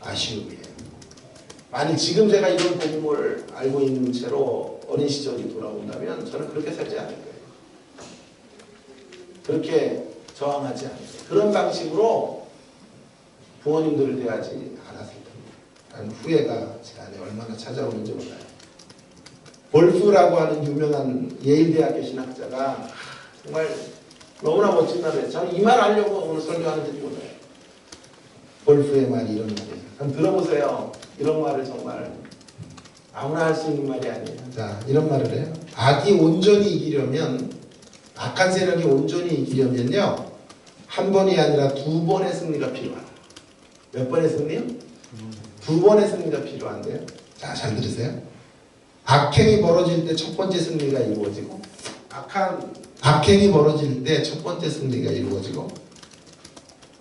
아쉬움이에요. 만약 지금 제가 이런 복음을 알고 있는 채로 어린 시절이 돌아온다면 저는 그렇게 살지 않을 거예요. 그렇게 저항하지 않을 거예요. 그런 방식으로 부모님들을 대하지 않았을 겁니다. 라는 후회가 제 안에 얼마나 찾아오는지 몰라요. 볼프라고 하는 유명한 예일대학교 신학자가 정말 너무나 멋진 말이에요. 저는 이 말 하려고 오늘 설교하는지 몰라요. 볼프의 말이 이런 말이에요. 한번 들어보세요. 이런 말을 정말 아무나 할 수 있는 말이 아니에요. 자, 이런 말을 해요. 악이 온전히 이기려면 악한 세력이 온전히 이기려면요. 한 번이 아니라 두 번의 승리가 필요하다. 몇 번의 승리요? 두 번의 승리가 필요한데요. 자, 잘 들으세요. 악행이 벌어질 때 첫 번째 승리가 이루어지고 악행이 벌어질 때 첫 번째 승리가 이루어지고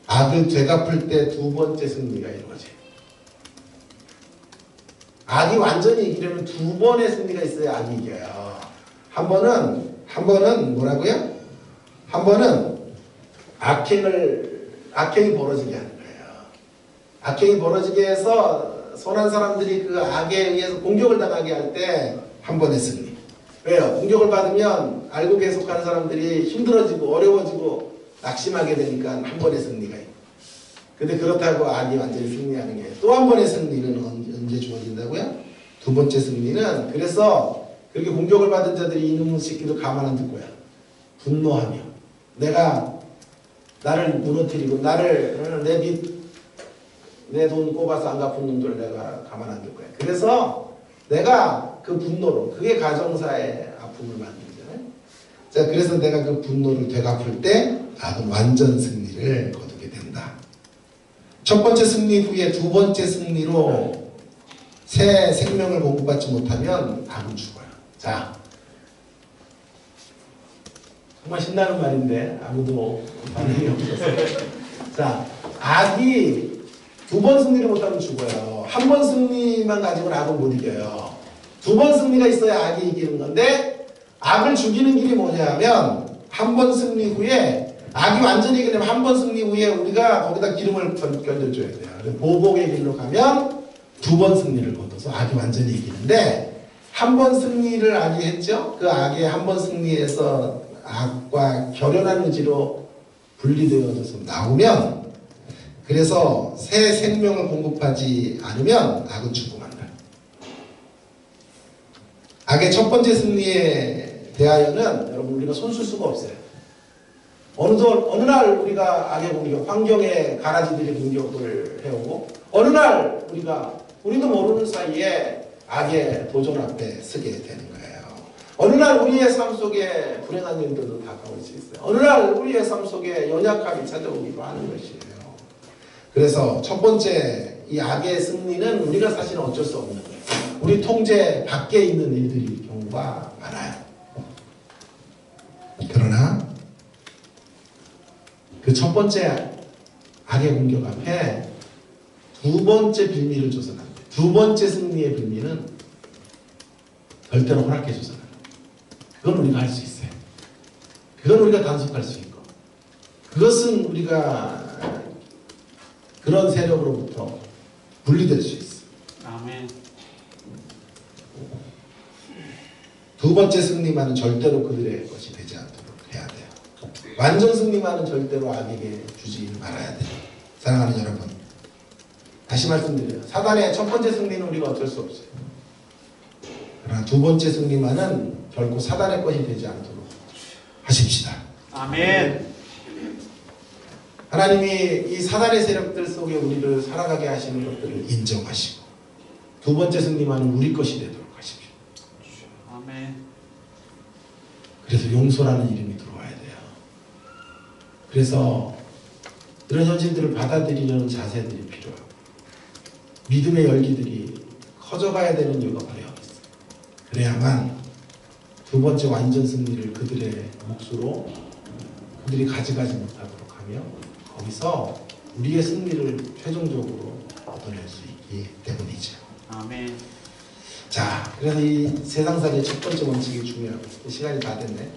악을 되갚을 때 두 번째 승리가 이루어져요. 악이 완전히 이기려면 두 번의 승리가 있어야 악이 이겨요. 한 번은 뭐라고요? 한 번은 악행이 벌어지게 하는 거예요. 악행이 벌어지게 해서 선한 사람들이 그 악에 의해서 공격을 당하게 할 때 한 번의 승리. 왜요? 공격을 받으면 알고 계속하는 사람들이 힘들어지고 어려워지고 낙심하게 되니까 한 번의 승리가 있고. 근데 그렇다고 악이 완전히 승리하는 게 또 한 번의 승리는 언제 주어진다고요? 두 번째 승리는 그래서 그렇게 공격을 받은 자들이 이놈의 새끼도 가만 안 둘 거야. 분노하며 내가 나를 무너뜨리고 나를 내 돈 꼽아서 안 갚은 놈들 내가 가만 안 둘 거야. 그래서 내가 그 분노로 그게 가정사의 아픔을 만들잖아요. 자, 그래서 내가 그 분노를 되갚을 때 악은 완전 승리를 거두게 된다. 첫 번째 승리 후에 두 번째 승리로 새 생명을 공급받지 못하면 악은 죽어요. 자, 정말 신나는 말인데 아무도 반응이 없어서. 자, 악이 두 번 승리를 못하면 죽어요. 한 번 승리만 가지고는 악을 못 이겨요. 두 번 승리가 있어야 악이 이기는 건데 악을 죽이는 길이 뭐냐면 한 번 승리 후에 악이 완전히 이기려면 한 번 승리 후에 우리가 거기다 기름을 견뎌줘야 돼요. 보복의 길로 가면 두 번 승리를 거둬서 악이 완전히 이기는데 한 번 승리를 악이 했죠. 그 악의 한 번 승리에서 악과 결연한 의지로 분리되어져서 나오면, 그래서 새 생명을 공급하지 않으면 악은 죽음한다. 악의 첫 번째 승리에 대하여는 여러분 우리가 손쓸 수가 없어요. 어느 날 우리가 악의 공격, 환경의 가라지들이 공격을 해오고, 어느 날 우리도 모르는 사이에 악의 도전 앞에 서게 되는 거예요. 어느 날 우리의 삶 속에 불행한 일들도 다가올 수 있어요. 어느 날 우리의 삶 속에 연약함이 찾아오기도 하는 것이에요. 그래서 첫 번째 이 악의 승리는 우리가 사실은 어쩔 수 없는 거예요. 우리 통제 밖에 있는 일들이 경우가 많아요. 그러나 그 첫 번째 악의 공격 앞에 두 번째 빌미를 줘서는 안 돼요. 두 번째 승리의 빌미는 절대로 허락해 줘서는 안 돼요. 그건 우리가 할 수 있어요. 그건 우리가 단속할 수 있고, 그것은 우리가 그런 세력으로부터 분리될 수 있어요. 아멘. 두 번째 승리만은 절대로 그들의 것이 되지 않도록 해야 돼요. 완전 승리만은 절대로 악에게 주지 말아야 돼요. 사랑하는 여러분, 다시 말씀드려요. 사단의 첫 번째 승리는 우리가 어쩔 수 없어요. 그러나 두 번째 승리만은 결코 사단의 것이 되지 않도록 하십시다. 아멘. 하나님이 이 사단의 세력들 속에 우리를 살아가게 하시는 것들을 인정하시고, 두 번째 승리만은 우리 것이 되도록 하십시오. 아멘. 그래서 용서라는 이름이 들어와야 돼요. 그래서 이런 현실들을 받아들이려는 자세들이 필요하고, 믿음의 열기들이 커져가야 되는 이유가 바로 여기 있어요. 그래야만 두 번째 완전 승리를 그들의 몫으로 그들이 가져가지 못하도록 하며, 거기서 우리의 승리를 최종적으로 얻어낼 수 있기 때문이죠. 아멘. 자, 그래서 이 세상살이의 첫 번째 원칙이 중요하고, 시간이 다 됐네.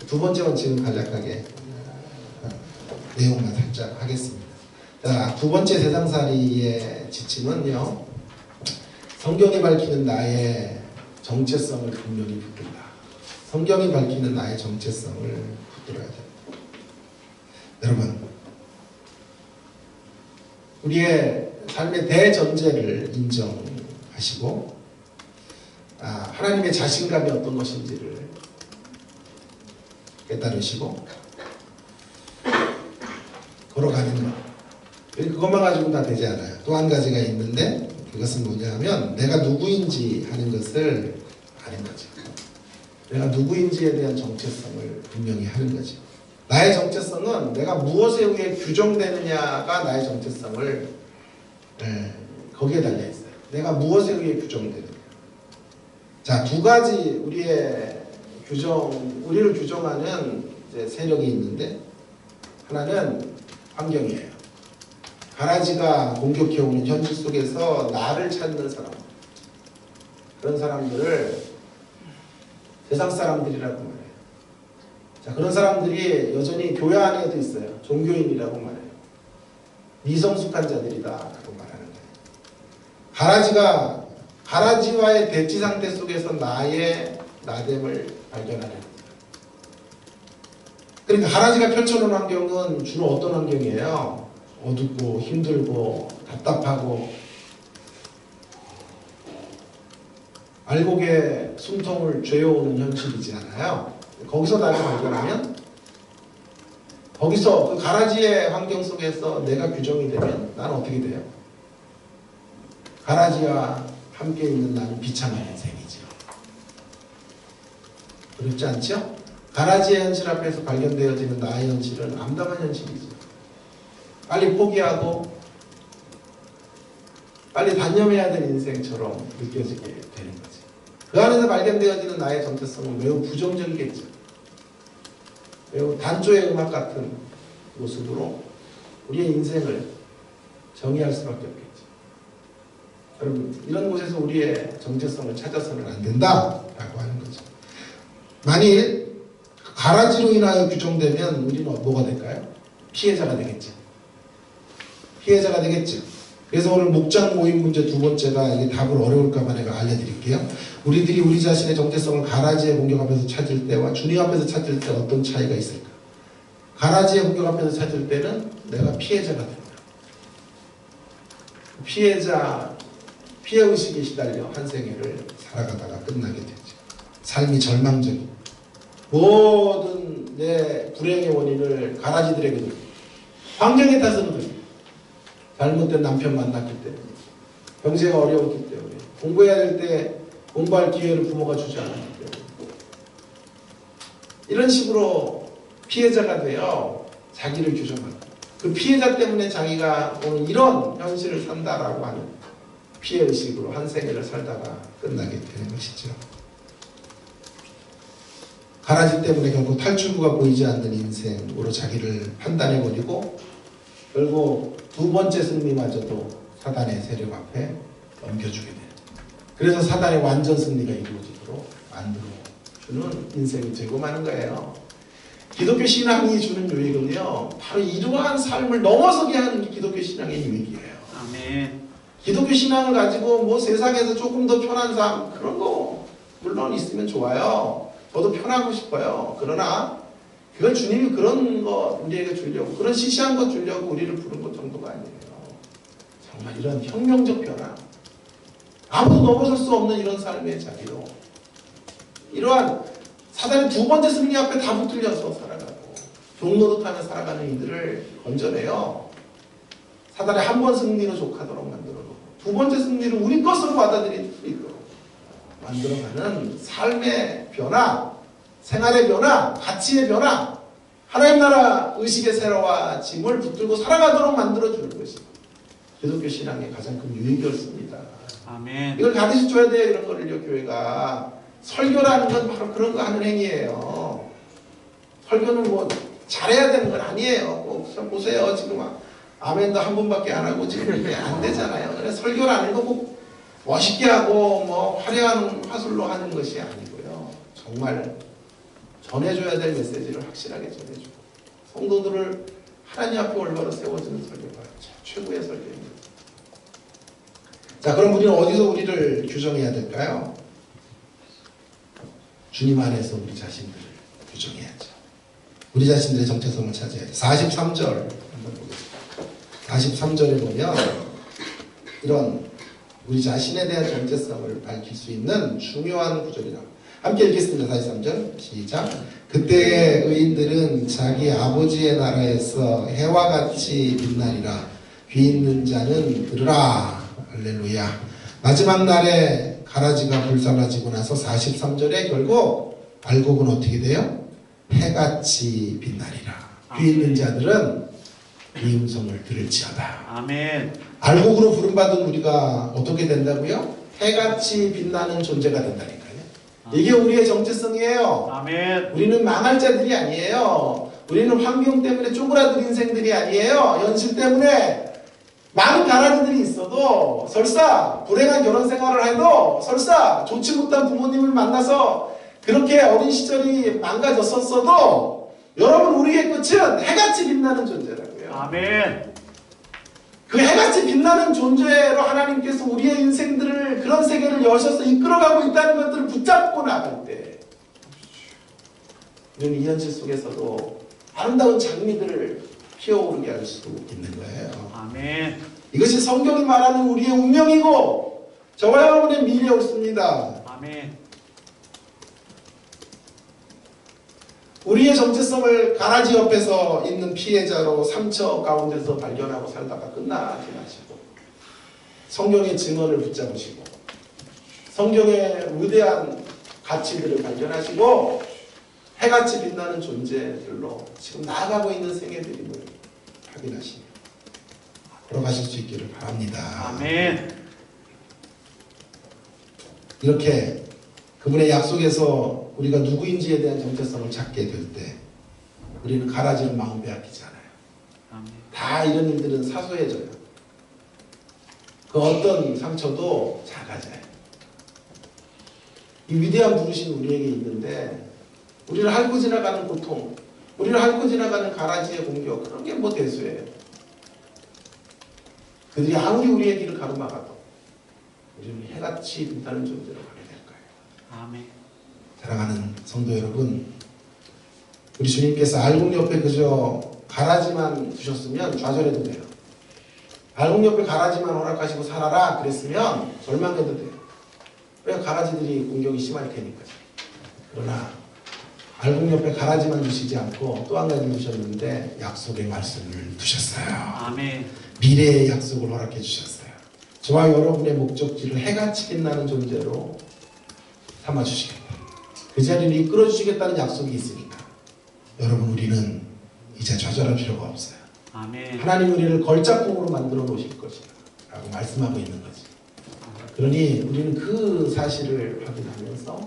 두 번째 원칙은 간략하게 내용만 살짝 하겠습니다. 자, 두 번째 세상살이의 지침은요, 성경이 밝히는 나의 정체성을 분명히 붙들라. 성경이 밝히는 나의 정체성을 붙들어야 됩니다. 여러분, 우리의 삶의 대전제를 인정하시고, 하나님의 자신감이 어떤 것인지를 깨달으시고 걸어가는 것, 그것만 가지고는 다 되지 않아요. 또 한 가지가 있는데, 그것은 뭐냐면 내가 누구인지 하는 것을 아는 거죠. 내가 누구인지에 대한 정체성을 분명히 하는 거죠. 나의 정체성은 내가 무엇에 의해 규정되느냐가 나의 정체성을 거기에 달려 있어요. 내가 무엇에 의해 규정되느냐. 자, 두 가지 우리를 규정하는 이제 세력이 있는데, 하나는 환경이에요. 가라지가 공격해오는 현실 속에서 나를 찾는 사람, 그런 사람들을 세상 사람들이라고 말해요. 자, 그런 사람들이 여전히 교회 안에도 있어요. 종교인이라고 말해요. 미성숙한 자들이다라고 말하는 거예요. 가라지와의 대치 상태 속에서 나의 나됨을 발견하는 거예요. 그러니까 가라지가 펼쳐놓은 환경은 주로 어떤 환경이에요? 어둡고 힘들고 답답하고 알곡에 숨통을 죄어오는 현실이지 않아요? 거기서 나를 발견하면, 거기서 그 가라지의 환경 속에서 내가 규정이 되면 나는 어떻게 돼요? 가라지와 함께 있는 나는 비참한 인생이죠. 그렇지 않죠? 가라지의 현실 앞에서 발견되어지는 나의 현실은 암담한 현실이죠. 빨리 포기하고 빨리 단념해야 될 인생처럼 느껴지게 되는 거지. 그 안에서 발견되어지는 나의 정체성은 매우 부정적이겠죠. 매우 단조의 음악 같은 모습으로 우리의 인생을 정의할 수밖에 없겠죠. 여러분, 이런 곳에서 우리의 정체성을 찾아서는 안 된다라고 하는 거죠. 만일 가라지로 인하여 규정되면 우리는 뭐가 될까요? 피해자가 되겠죠. 피해자가 되겠죠. 그래서 오늘 목장 모임 문제 두 번째가 이게 답을 어려울까봐 내가 알려드릴게요. 우리들이 우리 자신의 정체성을 가라지의 공격 앞에서 찾을 때와 주님 앞에서 찾을 때 어떤 차이가 있을까? 가라지의 공격 앞에서 찾을 때는 내가 피해자가 된다. 피해의식에 시달려 한 생애를 살아가다가 끝나게 되죠. 삶이 절망적인 모든 내 불행의 원인을 가라지들에게 돌립니다. 환경의 탓으로 돌립니다. 잘못된 남편 만났기 때문에, 경제가 어려웠기 때문에, 공부해야 될 때 공부할 기회를 부모가 주지 않았기 때문에, 이런 식으로 피해자가 되어 자기를 규정합니다. 그 피해자 때문에 자기가 오늘 이런 현실을 산다라고 하는 피해의식으로 한 생애를 살다가 끝나게 되는 것이죠. 가라지 때문에 결국 탈출구가 보이지 않는 인생으로 자기를 판단해버리고 결국 두 번째 승리마저도 사단의 세력 앞에 넘겨주게 돼요. 그래서 사단의 완전 승리가 이루어지도록 만들어주는 인생이 되고 마는 거예요. 기독교 신앙이 주는 유익은요, 바로 이러한 삶을 넘어서게 하는 게 기독교 신앙의 유익이에요. 아멘. 기독교 신앙을 가지고 뭐 세상에서 조금 더 편한 삶, 그런 거 물론 있으면 좋아요. 저도 편하고 싶어요. 그러나 그건 주님이 그런 거 우리에게 주려고, 그런 시시한 것 주려고 우리를 부른 것 정도가 아니에요. 정말 이런 혁명적 변화, 아무도 넘어설 수 없는 이런 삶의 자리로, 이러한 사단의 두 번째 승리 앞에 다 붙들려서 살아가고 종노릇하며 살아가는 이들을 건져내요. 사단의 한 번 승리로 족하도록 만들어놓고 두 번째 승리를 우리 것으로 받아들일 수 있도록 만들어가는 삶의 변화, 생활의 변화, 가치의 변화, 하나님 나라 의식의 새로워짐을 붙들고 살아가도록 만들어주는 것이 기독교 신앙의 가장 큰 유익이었습니다. 아멘. 이걸 가르쳐줘야 돼요. 이런 거를요. 교회가. 설교라는 건 바로 그런 거 하는 행위예요. 설교는 뭐 잘해야 되는 건 아니에요. 보세요. 지금 아멘도 한 번밖에 안 하고 지금 이게 안 되잖아요. 그래서 설교라는 거 꼭 멋있게 하고 뭐 화려한 화술로 하는 것이 아니고요. 정말 전해줘야 될 메시지를 확실하게 전해주고 성도들을 하나님 앞에 올바로 세워주는 설교가 최고의 설교입니다. 자, 그럼 우리는 어디서 우리를 규정해야 될까요? 주님 안에서 우리 자신들을 규정해야죠. 우리 자신들의 정체성을 찾아야 돼요. 43절 한번 보겠습니다. 43절에 보면 이런 우리 자신에 대한 정체성을 밝힐 수 있는 중요한 구절이라고. 함께 읽겠습니다. 43절 시작. 그때의 의인들은 자기 아버지의 나라에서 해와 같이 빛나리라. 귀 있는 자는 들으라. 할렐루야. 마지막 날에 가라지가 불살라지고 나서 43절에 결국 알곡은 어떻게 돼요? 해같이 빛나리라. 귀 있는 자들은 이 음성을 들을지어다. 아멘. 알곡으로 부름받은 우리가 어떻게 된다고요? 해같이 빛나는 존재가 된다니까요. 이게 우리의 정체성이에요. 아멘. 우리는 망할 자들이 아니에요. 우리는 환경 때문에 쪼그라든 인생들이 아니에요. 현실 때문에 많은 가라지들이 있어도, 설사 불행한 결혼 생활을 해도, 설사 좋지 못한 부모님을 만나서 그렇게 어린 시절이 망가졌었어도, 여러분, 우리의 끝은 해같이 빛나는 존재라고요. 아멘. 그 해같이 빛나는 존재로 하나님께서 우리의 인생들을, 그런 세계를 여셔서 이끌어가고 있다는 것들을 붙잡고 나갈 때 우리는 이 현실 속에서도 아름다운 장미들을 피어오르게 할 수 있는 거예요. 아멘. 이것이 성경이 말하는 우리의 운명이고 저와 여러분의 미래였습니다. 아멘. 우리의 정체성을 가라지 옆에서 있는 피해자로 상처 가운데서 발견하고 살다가 끝나지 마시고 성경의 증언을 붙잡으시고 성경의 위대한 가치들을 발견하시고 해같이 빛나는 존재들로 지금 나아가고 있는 생애들임을 확인하시며 걸어가실 수 있기를 바랍니다. 아멘. 이렇게 그분의 약속에서 우리가 누구인지에 대한 정체성을 찾게 될 때 우리는 가라지는 마음 빼앗기지 않아요. 아멘. 다 이런 일들은 사소해져요. 그 어떤 상처도 작아져요. 이 위대한 부르심 우리에게 있는데 우리를 핥고 지나가는 고통, 우리를 핥고 지나가는 가라지의 공격, 그런 게 뭐 대수예요. 그들이 아무리 우리의 길을 가로막아도 우리는 해같이 빛나는 존재로 가게 될 거예요. 아멘. 사랑하는 성도 여러분, 우리 주님께서 알곡 옆에 그저 가라지만 두셨으면 좌절해도 돼요. 알곡 옆에 가라지만 허락하시고 살아라 그랬으면 절망해도 돼요. 왜? 가라지들이 공격이 심할 테니까요. 그러나 알곡 옆에 가라지만 두시지 않고 또 한 가지 두셨는데 약속의 말씀을 두셨어요. 아멘. 미래의 약속을 허락해 주셨어요. 저와 여러분의 목적지를 해같이 빛나는 존재로 삼아주시겠다. 그 자리를 이끌어 주시겠다는 약속이 있으니까 여러분 우리는 이제 좌절할 필요가 없어요. 아멘. 하나님 우리를 걸작품으로 만들어 놓으실 것이다 라고 말씀하고 있는 거지. 그러니 우리는 그 사실을 확인하면서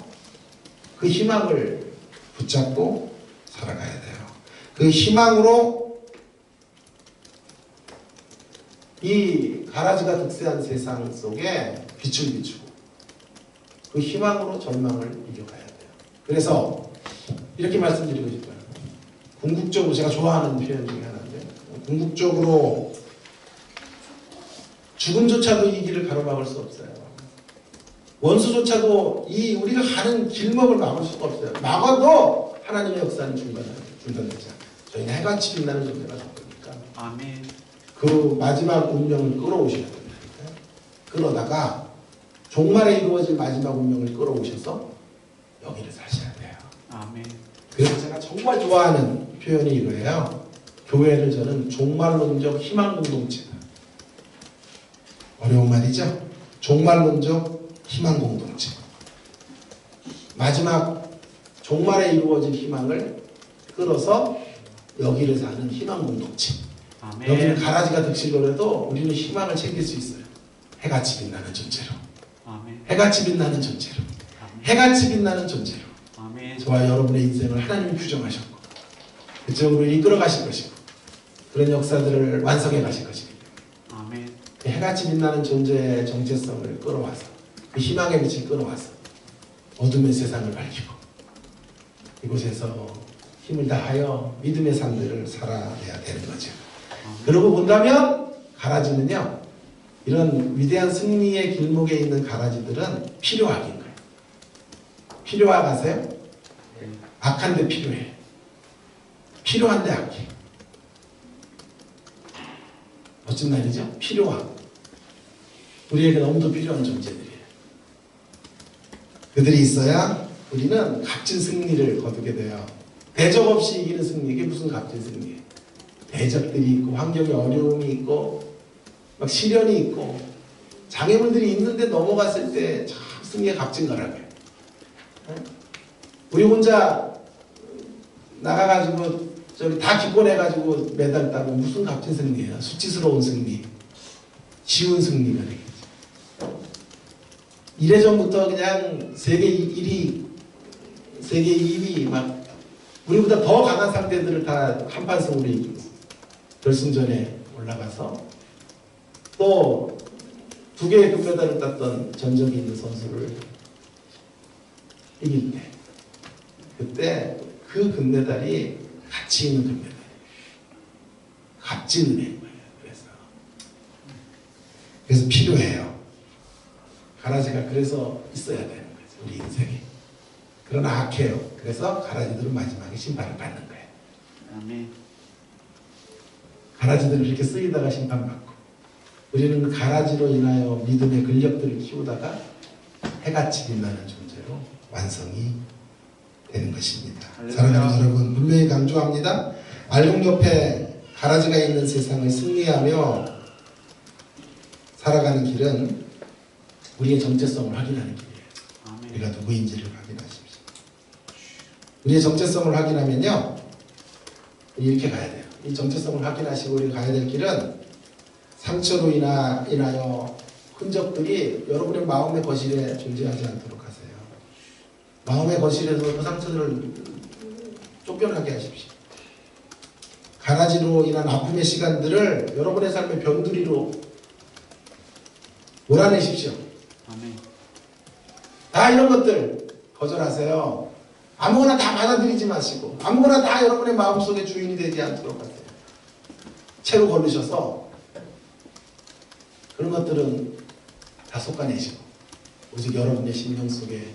그 희망을 붙잡고 살아가야 돼요. 그 희망으로 이 가라지가 득세한 세상 속에 빛을 비추고 그 희망으로 절망을 이겨가야 돼요. 그래서 이렇게 말씀드리고 싶어요. 궁극적으로 제가 좋아하는 표현 중에 하나인데 궁극적으로 죽음조차도 이 길을 가로막을 수 없어요. 원수조차도 이 우리가 가는 길목을 막을 수가 없어요. 막아도 하나님의 역사는 중단되지 않아요. 저희는 해같이 빛나는 존재가 될 거니까. 아멘. 그 마지막 운명을 끌어오셔야 된다니까요. 끌어다가 종말에 이루어질 마지막 운명을 끌어오셔서 여기를 사셔야 돼요. 아멘. 그래서 제가 정말 좋아하는 표현이 이거예요. 교회를 저는 종말론적 희망 공동체다. 어려운 말이죠. 종말론적 희망 공동체. 마지막 종말에 이루어질 희망을 끌어서 여기를 사는 희망 공동체. 아멘. 여기는 가라지가 득실로라도 우리는 희망을 챙길 수 있어요. 해같이 빛나는 존재로. 아멘. 해같이 빛나는 존재로. 아멘. 해같이 빛나는 존재로. 아멘. 저와 여러분의 인생을 하나님이 규정하셨고 그쪽으로 이끌어 가실 것이고 그런 역사들을 완성해 가실 것입니다. 아멘. 그 해같이 빛나는 존재의 정체성을 끌어와서 그 희망의 빛을 끌어와서 어둠의 세상을 밝히고 이곳에서 힘을 다하여 믿음의 삶들을 살아내야 되는 거죠. 그러고 본다면 가라지는요, 이런 위대한 승리의 길목에 있는 가라지들은 필요악인 거예요. 필요악 아세요? 악한데 필요해. 필요한데 악해. 멋진 말이죠? 필요악. 우리에게 너무도 필요한 존재들이에요. 그들이 있어야 우리는 값진 승리를 거두게 돼요. 대적 없이 이기는 승리, 이게 무슨 값진 승리예요? 대적들이 있고 환경에 어려움이 있고 막 시련이 있고 장애물들이 있는데 넘어갔을 때 참 승리의 값진 거라고요. 우리 혼자 나가가지고 저기 다 기권해가지고 메달 따고 무슨 값진 승리예요? 수치스러운 승리, 쉬운 승리가 되겠죠. 이래전부터 그냥 세계 1위, 세계 2위 막 우리보다 더 강한 상대들을 다 한판승으로 이기고 결승전에 올라가서 또 2개의 금메달을 땄던 전적이 있는 선수를 이길 때 그때 그 금메달이 가치 있는 금메달이에요. 값진 은혜인 거예요. 그래서 필요해요. 가라지가 그래서 있어야 되는 거죠. 우리 인생에. 그러나 악해요. 그래서 가라지들은 마지막에 심판을 받는 거예요. 아멘. 가라지들은 이렇게 쓰이다가 심판받고 우리는 그 가라지로 인하여 믿음의 근력들을 키우다가 해같이 빛나는 존재로 완성이 되는 것입니다. 사랑하는 여러분, 분명히 강조합니다. 알곡 옆에 가라지가 있는 세상을 승리하며 살아가는 길은 우리의 정체성을 확인하는 길이에요. 아멘. 우리가 누구인지를 확인하십시오. 우리의 정체성을 확인하면요, 이렇게 가야 돼요. 이 정체성을 확인하시고 우리가 가야 될 길은 상처로 인하여 흔적들이 여러분의 마음의 거실에 존재하지 않도록 하세요. 마음의 거실에서 그 상처들을 쫓겨나게 하십시오. 가라지로 인한 아픔의 시간들을 여러분의 삶의 변두리로 몰아내십시오. 아멘. 다 이런 것들 거절하세요. 아무거나 다 받아들이지 마시고 아무거나 다 여러분의 마음속에 주인이 되지 않도록 하세요. 채로 걸으셔서 그런 것들은 다 솎아내시고 오직 여러분의 심령 속에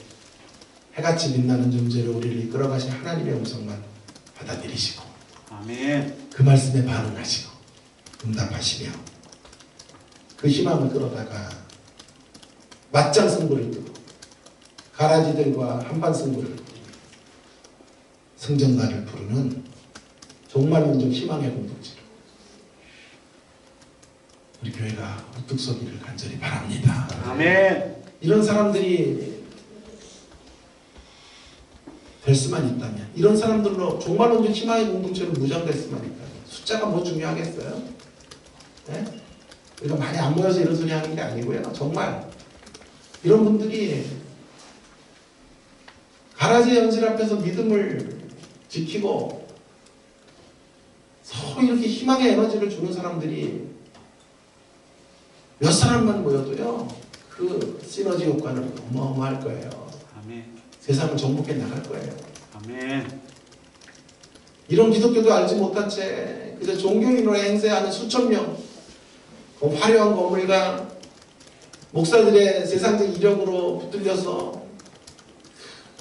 해같이 빛나는 존재로 우리를 이끌어가신 하나님의 음성만 받아들이시고 아멘. 그 말씀에 반응하시고 응답하시며 그 희망을 끌어다가 맞짱 승부를 두고 가라지들과 한판 승부를 두고 승전가를 부르는 종말 민족 희망의 공동체로 우리 교회가 우뚝 서기를 간절히 바랍니다. 아멘. 이런 사람들이 될 수만 있다면, 이런 사람들로 종말 민족 희망의 공동체로 무장될 수만 있다면, 숫자가 뭐 중요하겠어요? 네? 우리가 많이 안 모여서 이런 소리 하는 게 아니고요. 정말 이런 분들이 가라지 현실 앞에서 믿음을 지키고 서로 이렇게 희망의 에너지를 주는 사람들이 몇 사람만 모여도요, 그 시너지 효과는 어마어마할 거예요. 아멘. 세상을 정복해 나갈 거예요. 아멘. 이런 기독교도 알지 못한 채 그저 종교인으로 행세하는 수천 명, 그 화려한 건물과 목사들의 세상적 이력으로 붙들려서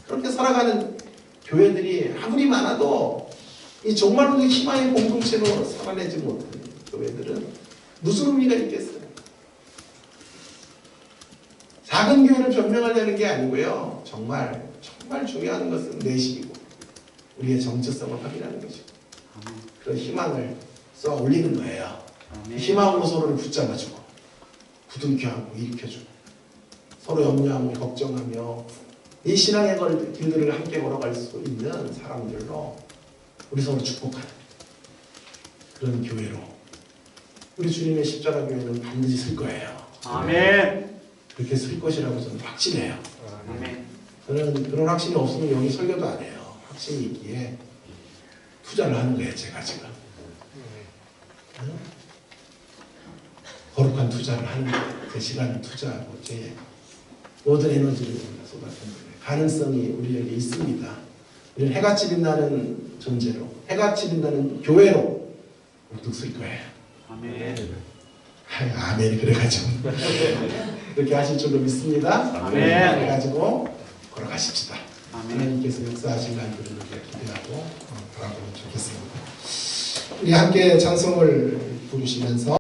그렇게 살아가는 교회들이 아무리 많아도 이 정말로 희망의 공동체로 살아내지 못하는 교회들은 무슨 의미가 있겠어요? 작은 교회를 변명하려는 게 아니고요. 정말 중요한 것은 내식이고 우리의 정체성을 확인하는 것이고 아멘. 그런 희망을 쏘아 올리는 거예요. 아멘. 희망으로 서로를 붙잡아주고 부둥켜하고 일으켜주고 서로 염려하며 걱정하며 이 신앙의 길들을 함께 걸어갈 수 있는 사람들로 우리 서로 축복하는 그런 교회로 우리 주님의 십자가 교회는 반드시 쓸 거예요. 아멘. 그렇게 쓸 것이라고 저는 확신해요. 아멘. 저는 그런 확신이 없으면 여기 설교도 안 해요. 확신이 있기에 투자를 하는 거예요. 제가 지금 거룩한 투자를 하는 거예요. 제 시간을 투자하고 제 모든 에너지를 쏟아붓는 거예요. 가능성이 우리에게 있습니다. 우리는 해같이 빛나는 존재로, 해같이 빛나는 교회로 우뚝 쓸 거예요. 아멘. 아멘. 그래가지고 이렇게 하실 줄로 믿습니다. 아멘. 그래가지고 걸어가십시다. 아멘. 하나님께서 역사하신 간들을 기대하고 바라보면 좋겠습니다. 우리 함께 찬송을 부르시면서